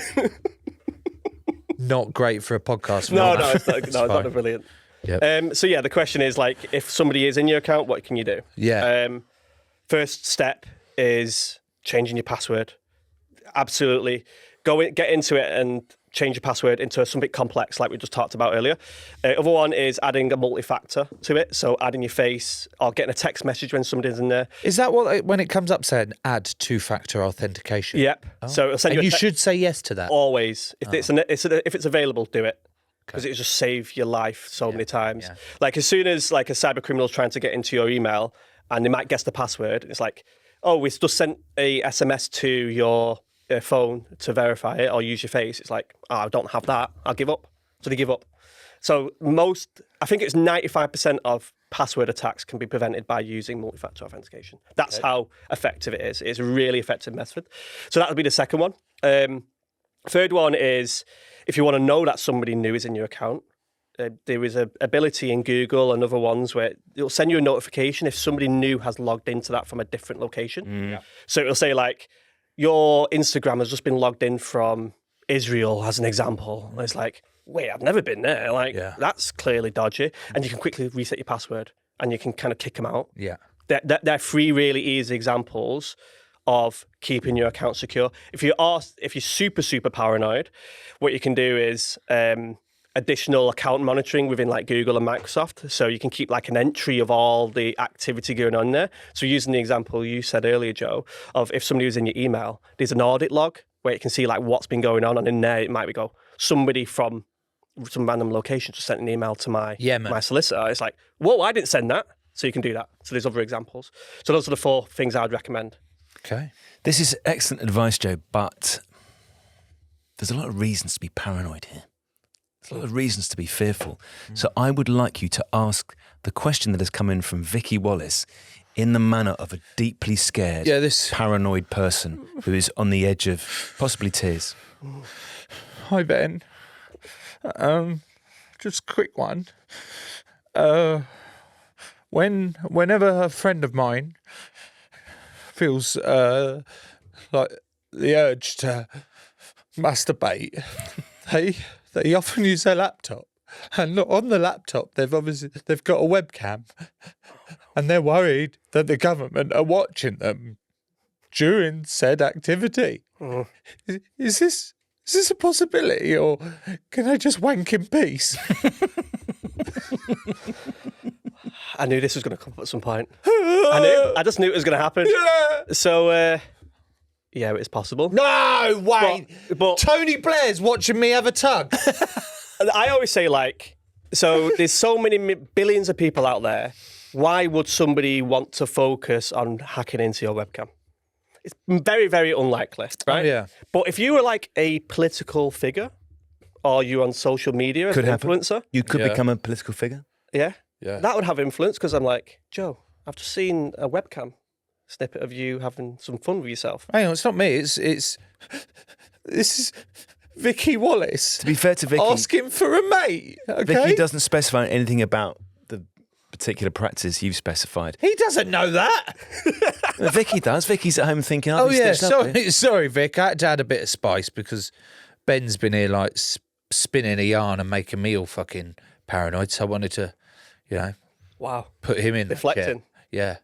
Not great for a podcast. No, format. it's not, no, it's not brilliant. Yep. So yeah, the question is like, if somebody is in your account, what can you do? Yeah. First step is changing your password. Absolutely. Get into it and change your password into something complex like we just talked about earlier. Other one is adding a multi-factor to it. So adding your face or getting a text message when somebody's in there. Is that what, when it comes up saying add two-factor authentication? Yep. So it'll send And you you should say yes to that. always. If it's available, do it. Because it will just save your life so many times. yeah. Like as soon as like a cyber criminal's trying to get into your email and they might guess the password, it's like, oh, we just sent a SMS to your phone to verify it or use your face. It's like, oh, I don't have that. I'll give up. So they give up. So I think it's 95% of password attacks can be prevented by using multi-factor authentication. That's how effective it is. It's a really effective method. So that would be the second one. Third one is if you want to know that somebody new is in your account, there is an ability in Google and other ones where it'll send you a notification if somebody new has logged into that from a different location. So it'll say like, your Instagram has just been logged in from Israel as an example. And it's like, wait, I've never been there. Like, that's clearly dodgy. And you can quickly reset your password and you can kind of kick them out. Yeah. They're three really easy examples of keeping your account secure. If you're super, super paranoid, what you can do is additional account monitoring within like Google and Microsoft. So you can keep like an entry of all the activity going on there. So using the example you said earlier, Joe, of if somebody was in your email, there's an audit log where you can see like what's been going on. And in there, it might go, somebody from some random location just sent an email to my solicitor. It's like, whoa, I didn't send that. So you can do that. So there's other examples. So those are the 4 things I'd recommend. Okay. This is excellent advice, Joe, but there's a lot of reasons to be paranoid here. There's a lot of reasons to be fearful. So I would like you to ask the question that has come in from Vicky Wallace in the manner of a deeply scared, paranoid person who is on the edge of possibly tears. Hi, Ben. Just a quick one. whenever a friend of mine feels like the urge to masturbate, they often use their laptop, and on the laptop they've got a webcam, and they're worried that the government are watching them during said activity. Is this a possibility, or can I just wank in peace? I knew this was going to come up at some point. I just knew it was going to happen. So, yeah, it's possible. No, wait. But Tony Blair's watching me have a tug. I always say, like, so there's so many billions of people out there. Why would somebody want to focus on hacking into your webcam? It's very, very unlikely, right? Oh, yeah. But if you were like a political figure, or you on social media as an influencer, You could become a political figure. yeah, Yeah. that would have influence. Because I'm like, Joe, I've just seen a webcam snippet of you having some fun with yourself. Hang on, it's not me. This is Vicky Wallace. To be fair to Vicky, Asking for a mate. Okay. Vicky doesn't specify anything about the particular practice you've specified. He doesn't know that. Vicky does. Vicky's at home thinking, Oh he's yeah, stitched up here. sorry, Vic. I had to add a bit of spice because Ben's been here like spinning a yarn and making me all fucking paranoid. So I wanted to, Wow. put him in. Deflecting. Yeah.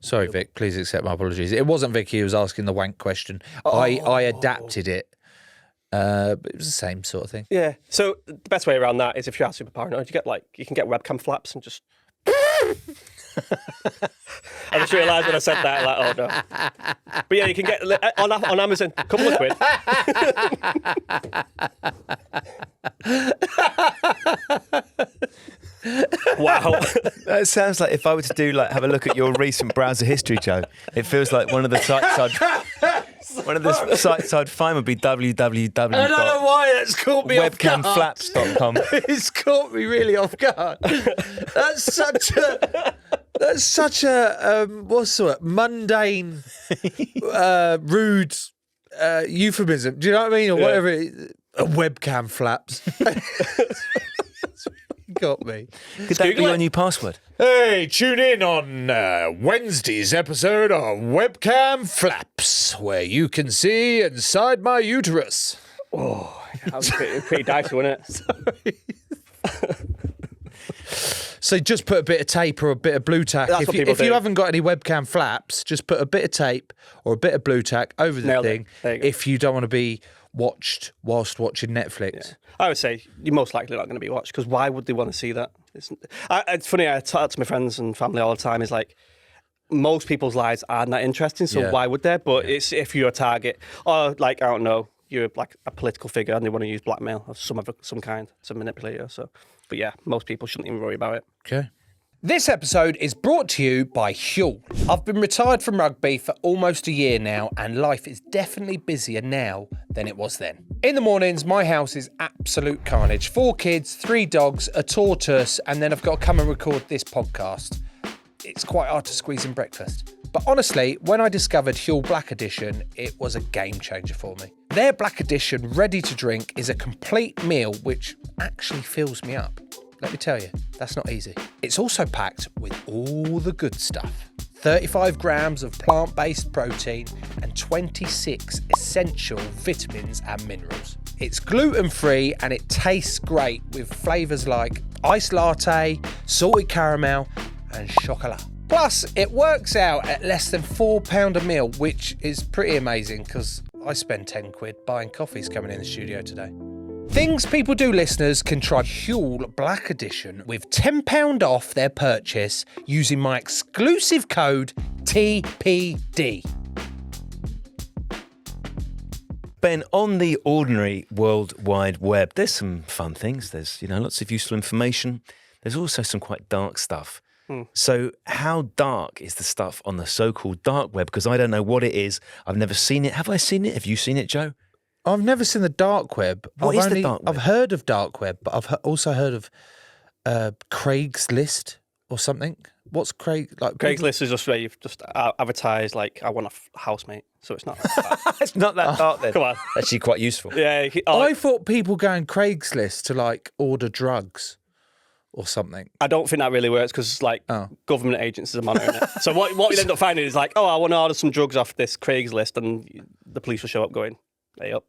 Sorry, Vic. Please accept my apologies. It wasn't Vicky who was asking the wank question. I adapted it. But it was the same sort of thing. Yeah. So the best way around that is if you are super paranoid, you can get webcam flaps and just. I just realised when I said that, like, oh no. But yeah, you can get on Amazon, a couple of quid. Wow. That sounds like if I were to do have a look at your recent browser history, Joe. It feels like one of the sites I'd find would be www. I don't know why that's caught me off guard. Webcamflaps.com. It's caught me really off guard. That's such a what's the word? Mundane, rude euphemism. Do you know what I mean? Or whatever. A webcam flaps. Got me. Could that be your new password? Hey, tune in on Wednesday's episode of Webcam Flaps, where you can see inside my uterus. Oh, that was pretty dicey, wasn't it? So just put a bit of tape or a bit of blue tack. That's what people If you do. haven't got any webcam flaps, just put a bit of tape or a bit of blue tack over the Nailed it. thing. There you go. If you don't want to be watched whilst watching Netflix. I would say you're most likely not going to be watched because why would they want to see that? It's funny, I talk to my friends and family all the time. It's like most people's lives aren't that interesting, so why would they? But it's if you're a target or like, I don't know, you're like a political figure and they want to use blackmail of some kind to manipulate you. So, but yeah, most people shouldn't even worry about it. Okay. This episode is brought to you by Huel. I've been retired from rugby for almost a year now, and life is definitely busier now than it was then. In the mornings, my house is absolute carnage. 4 kids, 3 dogs, a tortoise, and then I've got to come and record this podcast. It's quite hard to squeeze in breakfast. But honestly, when I discovered Huel Black Edition, it was a game changer for me. Their Black Edition ready to drink is a complete meal which actually fills me up. Let me tell you, that's not easy. It's also packed with all the good stuff. 35 grams of plant-based protein and 26 essential vitamins and minerals. It's gluten-free and it tastes great with flavours like iced latte, salted caramel and chocolat. Plus, it works out at less than £4 a meal, which is pretty amazing because I spend 10 quid buying coffees coming in the studio today. Things People Do listeners can try Huel Black Edition with £10 off their purchase using my exclusive code TPD. Ben, on the ordinary World Wide Web, there's some fun things. There's, lots of useful information. There's also some quite dark stuff. So how dark is the stuff on the so-called dark web? Because I don't know what it is. I've never seen it. Have I seen it? Have you seen it, Joe? I've never seen the dark web. What is the dark web? I've heard of dark web, but I've also heard of Craigslist or something. What's Craigslist is just where you've just advertised, like, I want a housemate. So it's not that. It's not that dark then. Come on. Actually quite useful. Yeah. I thought people go on Craigslist to order drugs or something. I don't think that really works because like government agencies are monitoring it. So what we end up finding is like, oh, I want to order some drugs off this Craigslist, and the police will show up going, hey up.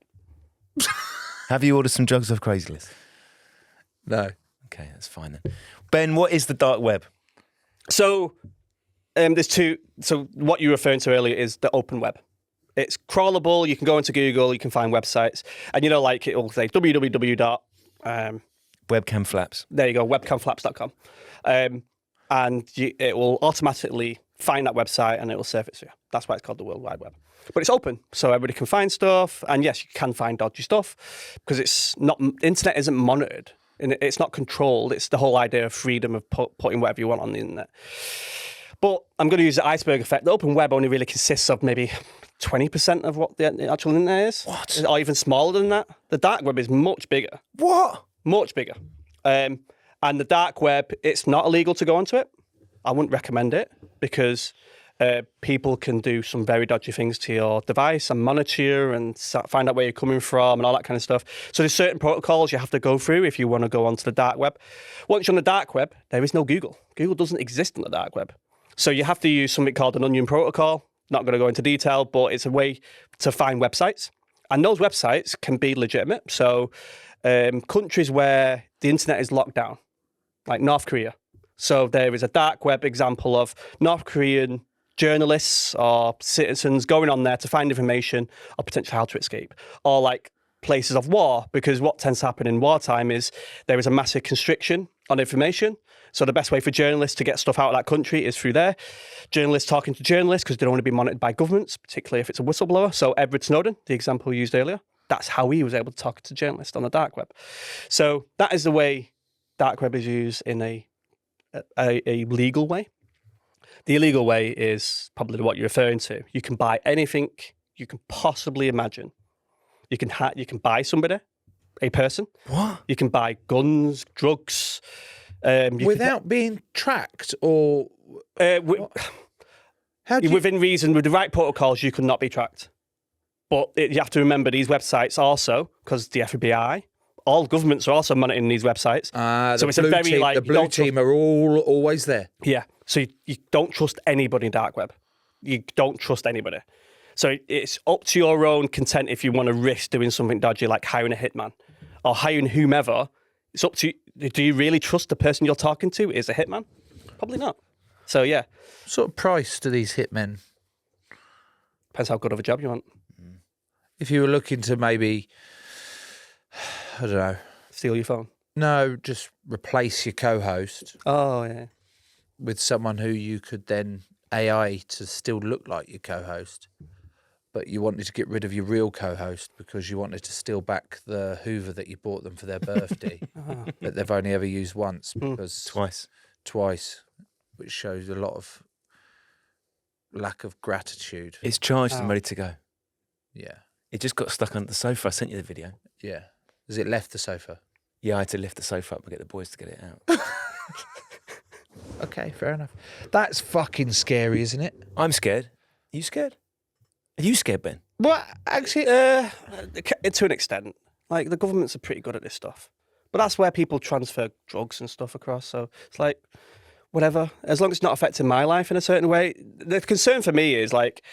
Have you ordered some drugs off Craigslist? No. Okay, that's fine then. Ben, what is the dark web? So there's two. So what you were referring to earlier is the open web. It's crawlable. You can go into Google. You can find websites, and like it will say www. Webcam flaps. There you go, webcamflaps.com, and it will automatically find that website and it will surface to you. That's why it's called the World Wide Web. But it's open, so everybody can find stuff, and yes, you can find dodgy stuff because it's not. Internet isn't monitored. And it's not controlled. It's the whole idea of freedom of putting whatever you want on the internet. But I'm going to use the iceberg effect. The open web only really consists of maybe 20% of what the actual internet is. What? Or even smaller than that. The dark web is much bigger. What? Much bigger. And the dark web, it's not illegal to go onto it. I wouldn't recommend it because people can do some very dodgy things to your device and monitor you and find out where you're coming from and all that kind of stuff. So there's certain protocols you have to go through if you want to go onto the dark web. Once you're on the dark web, there is no Google. Google doesn't exist on the dark web. So you have to use something called an onion protocol. Not going to go into detail, but it's a way to find websites. And those websites can be legitimate. So countries where the internet is locked down, like North Korea. So there is a dark web example of North Korean journalists or citizens going on there to find information or potentially how to escape, or like places of war, because what tends to happen in wartime is there is a massive constriction on information. So the best way for journalists to get stuff out of that country is through there. Journalists talking to journalists because they don't want to be monitored by governments, particularly if it's a whistleblower. So Edward Snowden, the example we used earlier, that's how he was able to talk to journalists on the dark web. So that is the way dark web is used in a legal way. The illegal way is probably what you're referring to. You can buy anything you can possibly imagine. You can buy somebody, a person. What? You can buy guns, drugs. Without being tracked or... How do you... Within reason, with the right protocols, you could not be tracked. But you have to remember these websites also, because the FBI, all governments are also monitoring these websites. So it's a very team, like the blue team are always there. Yeah. So you don't trust anybody in dark web. You don't trust anybody. So it's up to your own content if you want to risk doing something dodgy, like hiring a hitman or hiring whomever. It's up to you. Do you really trust the person you're talking to is a hitman? Probably not. So yeah. What sort of price do these hitmen? Depends how good of a job you want. If you were looking to maybe, I don't know. Steal your phone? No, just replace your co-host. Oh, yeah. With someone who you could then AI to still look like your co-host. But you wanted to get rid of your real co-host because you wanted to steal back the Hoover that you bought them for their birthday that they've only ever used once because twice, which shows a lot of lack of gratitude. It's charged and ready to go. Yeah. It just got stuck under the sofa. I sent you the video. Yeah. Has it left the sofa? Yeah, I had to lift the sofa up and get the boys to get it out. Okay, fair enough. That's fucking scary, isn't it? I'm scared. Are you scared? Are you scared, Ben? Well, actually, to an extent. Like, the governments are pretty good at this stuff. But that's where people transfer drugs and stuff across. So it's like, whatever. As long as it's not affecting my life in a certain way. The concern for me is, like,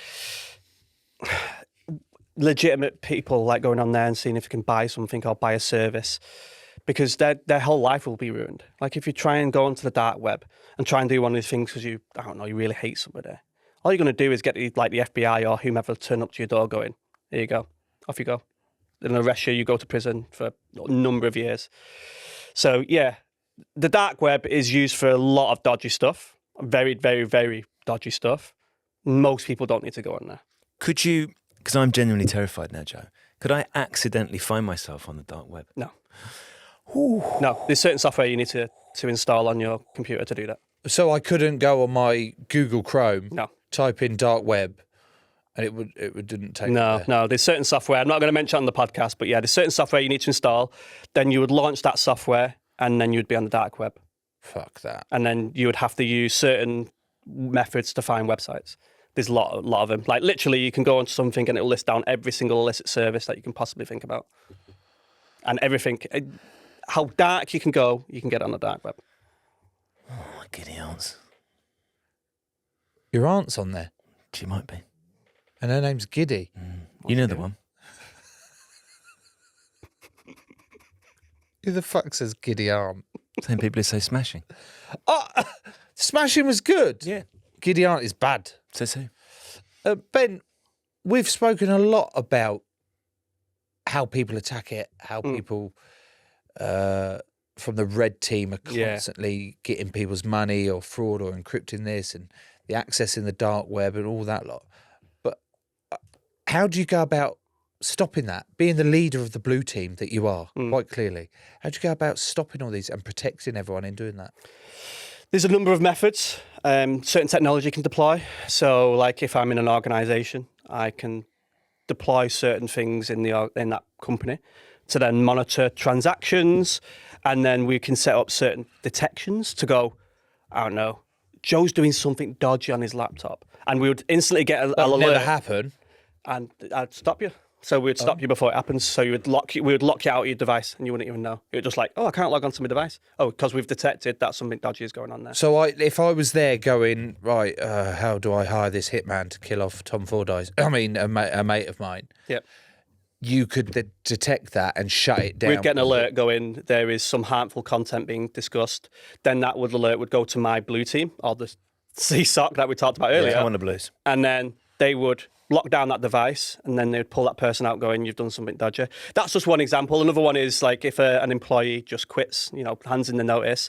legitimate people, like, going on there and seeing if you can buy something or buy a service. Because their whole life will be ruined. Like, if you try and go onto the dark web and try and do one of these things because you really hate somebody, all you're going to do is get the FBI or whomever to turn up to your door going, here you go, off you go. They'll arrest you, you go to prison for a number of years. So, yeah, the dark web is used for a lot of dodgy stuff, very, very, very dodgy stuff. Most people don't need to go on there. Could you, because I'm genuinely terrified now, Joe, could I accidentally find myself on the dark web? No. Ooh. No, there's certain software you need to install on your computer to do that. So I couldn't go on my Google Chrome, type in dark web, and it didn't take. No. There's certain software. I'm not going to mention it on the podcast, but yeah, there's certain software you need to install. Then you would launch that software, and then you'd be on the dark web. Fuck that. And then you would have to use certain methods to find websites. There's a lot of them. Like, literally, you can go onto something and it'll list down every single illicit service that you can possibly think about, and everything. How dark you can get on the dark web. Oh, giddy aunts. Your aunt's on there, She might be. and her name's Giddy. You know the one. Who the fuck says Giddy aunt? Same people who say smashing. Oh, Smashing was good. Yeah. Giddy aunt is bad. Says who? Ben, we've spoken a lot about how people attack it, how people from the red team are constantly getting people's money or fraud or encrypting this and the access in the dark web and all that lot. But how do you go about stopping that? Being the leader of the blue team that you are, quite clearly, how do you go about stopping all these and protecting everyone in doing that? There's a number of methods certain technology can deploy. So, like if I'm in an organisation, I can deploy certain things in that company to then monitor transactions, and then we can set up certain detections to go, I don't know, Joe's doing something dodgy on his laptop, and we would instantly get an alert. Never happen. And I'd stop you. So we'd stop you before it happens. So we would lock you out of your device, and you wouldn't even know. You're just like, oh, I can't log onto my device. Oh, because we've detected that something dodgy is going on there. So if I was there going, right, how do I hire this hitman to kill off Tom Fordyce? I mean, a mate of mine. Yep. You could detect that and shut it down. We'd get an alert going, there is some harmful content being discussed. Then that alert would go to my blue team, or the CSOC that we talked about earlier. Yeah, one of the blues. And then they would lock down that device, and then they'd pull that person out going, you've done something dodgy. That's just one example. Another one is like if an employee just quits, hands in the notice,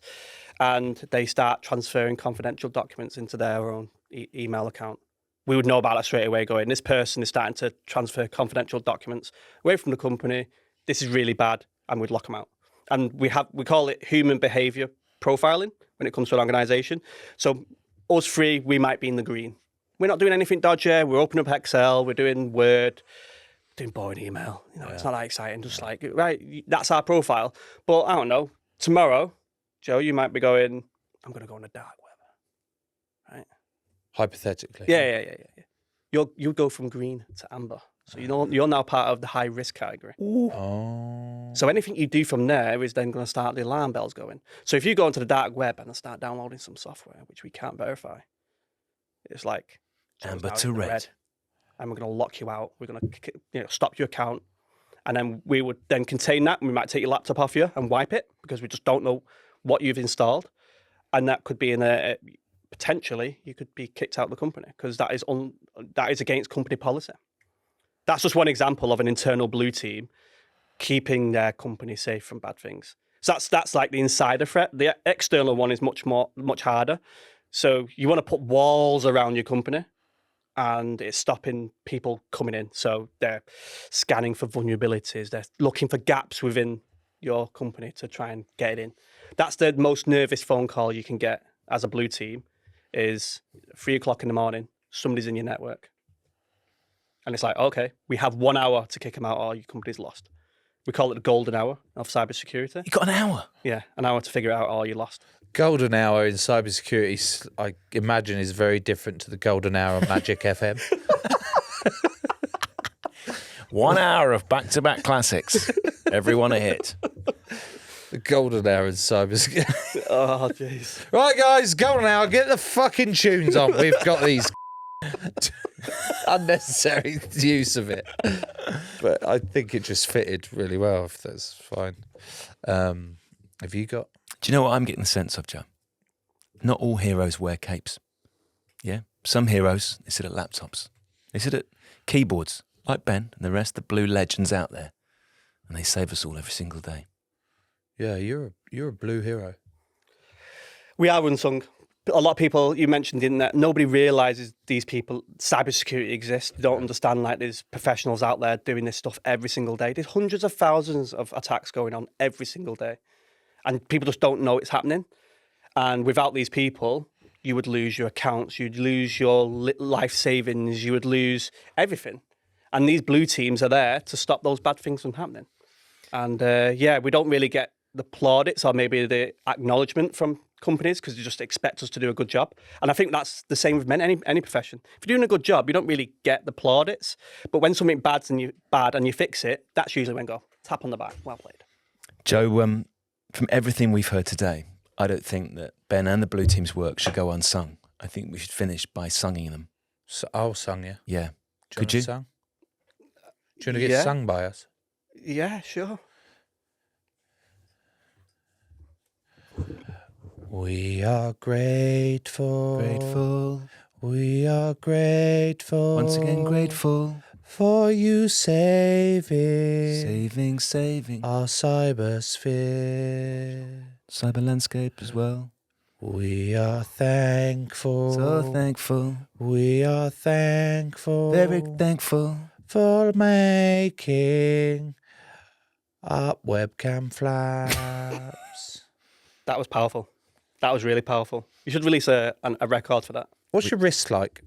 and they start transferring confidential documents into their own email account. We would know about that straight away going, this person is starting to transfer confidential documents away from the company. This is really bad, and we'd lock them out. And we call it human behavior profiling when it comes to an organisation. So us three, we might be in the green. We're not doing anything dodgy. We're opening up Excel. We're doing Word, doing boring email. It's not that exciting. Just like, right, that's our profile. But I don't know. Tomorrow, Joe, you might be going, I'm going to go on the dark web. Right? Hypothetically. Yeah. You'll go from green to amber. So you're now part of the high risk category. Oh. So anything you do from there is then going to start the alarm bells going. So if you go onto the dark web and start downloading some software, which we can't verify, it's like, amber to red. And we're going to lock you out. We're going to stop your account. And then we would then contain that. And we might take your laptop off you and wipe it because we just don't know what you've installed. And that could be potentially you could be kicked out of the company because that is against company policy. That's just one example of an internal blue team keeping their company safe from bad things. So that's like the insider threat. The external one is much harder. So you want to put walls around your company, and it's stopping people coming in. So they're scanning for vulnerabilities. They're looking for gaps within your company to try and get it in. That's the most nervous phone call you can get as a blue team is 3:00 in the morning, somebody's in your network. And it's like, okay, we have 1 hour to kick them out or your company's lost. We call it the golden hour of cybersecurity. You got an hour? Yeah, an hour to figure it out or you're lost. Golden hour in cybersecurity, I imagine, is very different to the golden hour on Magic FM. 1 hour of back-to-back classics. Everyone a hit. The golden hour in cybersecurity. Oh, jeez. Right, guys, golden hour. Get the fucking tunes on. We've got these unnecessary use of it. But I think it just fitted really well, if that's fine. Have you got? Do you know what I'm getting the sense of, Joe? Not all heroes wear capes. Yeah? Some heroes, they sit at laptops. They sit at keyboards, like Ben and the rest of the blue legends out there. And they save us all every single day. Yeah, you're a blue hero. We are unsung. A lot of people, you mentioned in that, nobody realises these people, cybersecurity exists. They don't understand like there's professionals out there doing this stuff every single day. There's hundreds of thousands of attacks going on every single day. And people just don't know it's happening. And without these people, you would lose your accounts, you'd lose your life savings, you would lose everything. And these blue teams are there to stop those bad things from happening. And we don't really get the plaudits or maybe the acknowledgement from companies because they just expect us to do a good job. And I think that's the same with any profession. If you're doing a good job, you don't really get the plaudits. But when something bad's bad and you fix it, that's usually when go, tap on the back, well played. Joe, from everything we've heard today, I don't think that Ben and the Blue Team's work should go unsung. I think we should finish by sunging them. So I'll sung you. Yeah. Do you Could want you? it sung? Do you want to get Yeah. sung by us? Yeah, sure. We are grateful. Grateful. We are grateful. Once again, grateful. For you saving Saving. our cybersphere. Cyber landscape as well. We are thankful. So thankful. We are thankful. Very thankful. For making up webcam flaps. That was powerful. That was really powerful. You should release a record for that. What's your wrist like?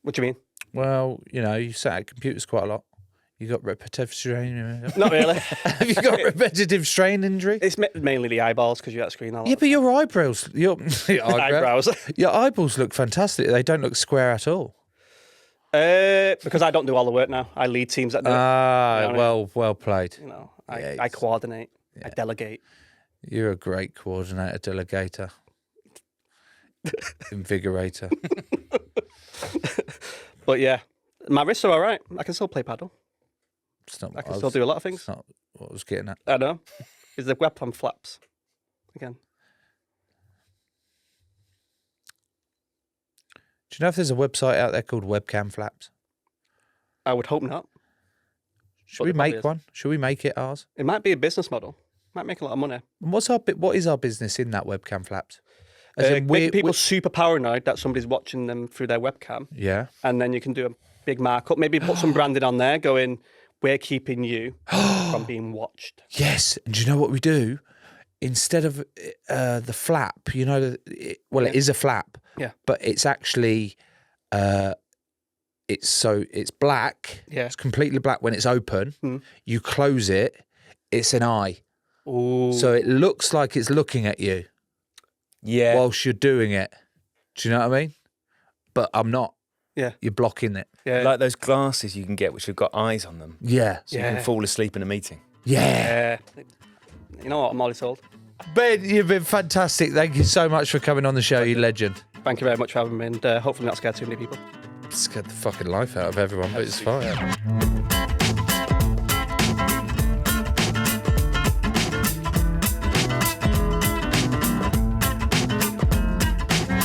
What do you mean? Well, you sat at computers quite a lot. You got repetitive strain. Not really. Have you got repetitive strain injury? It's mainly the eyeballs because you're at screen a lot. Yeah, but your eyebrows, your Eyebrows. your eyeballs look fantastic. They don't look square at all. Because I don't do all the work now. I lead teams that do it. Ah, You know well played. I coordinate. I delegate. You're a great coordinator, delegator, invigorator. But yeah, my wrists are all right. I can still play paddle. It's not I what can still do a lot of things. It's not what I was getting at. I know. Is the webcam flaps again? Do you know if there's a website out there called Webcam Flaps? I would hope not. Should But we there probably make is. one? Should we make it ours? It might be a business model. Might make a lot of money. And what is our business in that Webcam Flaps? As in Making people super paranoid that somebody's watching them through their webcam, yeah. and then you can do a big markup. Maybe put some branding on there, going, "We're keeping you from being watched." Yes. And do you know what we do? Instead of the flap, it is a flap. Yeah. But it's actually, it's black. Yeah. It's completely black when it's open. Mm. You close it, it's an eye. Ooh. So it looks like it's looking at you Yeah. whilst you're doing it. Do you know what I mean? But I'm not. Yeah. You're blocking it. Yeah. Like those glasses you can get which have got eyes on them. Yeah. So you Yeah. can fall asleep in a meeting. Yeah. You know what? I'm already sold. Ben, you've been fantastic. Thank you so much for coming on the show, you legend. Thank you very much for having me, and hopefully not scare too many people. Scared the fucking life out of everyone, but it's fine.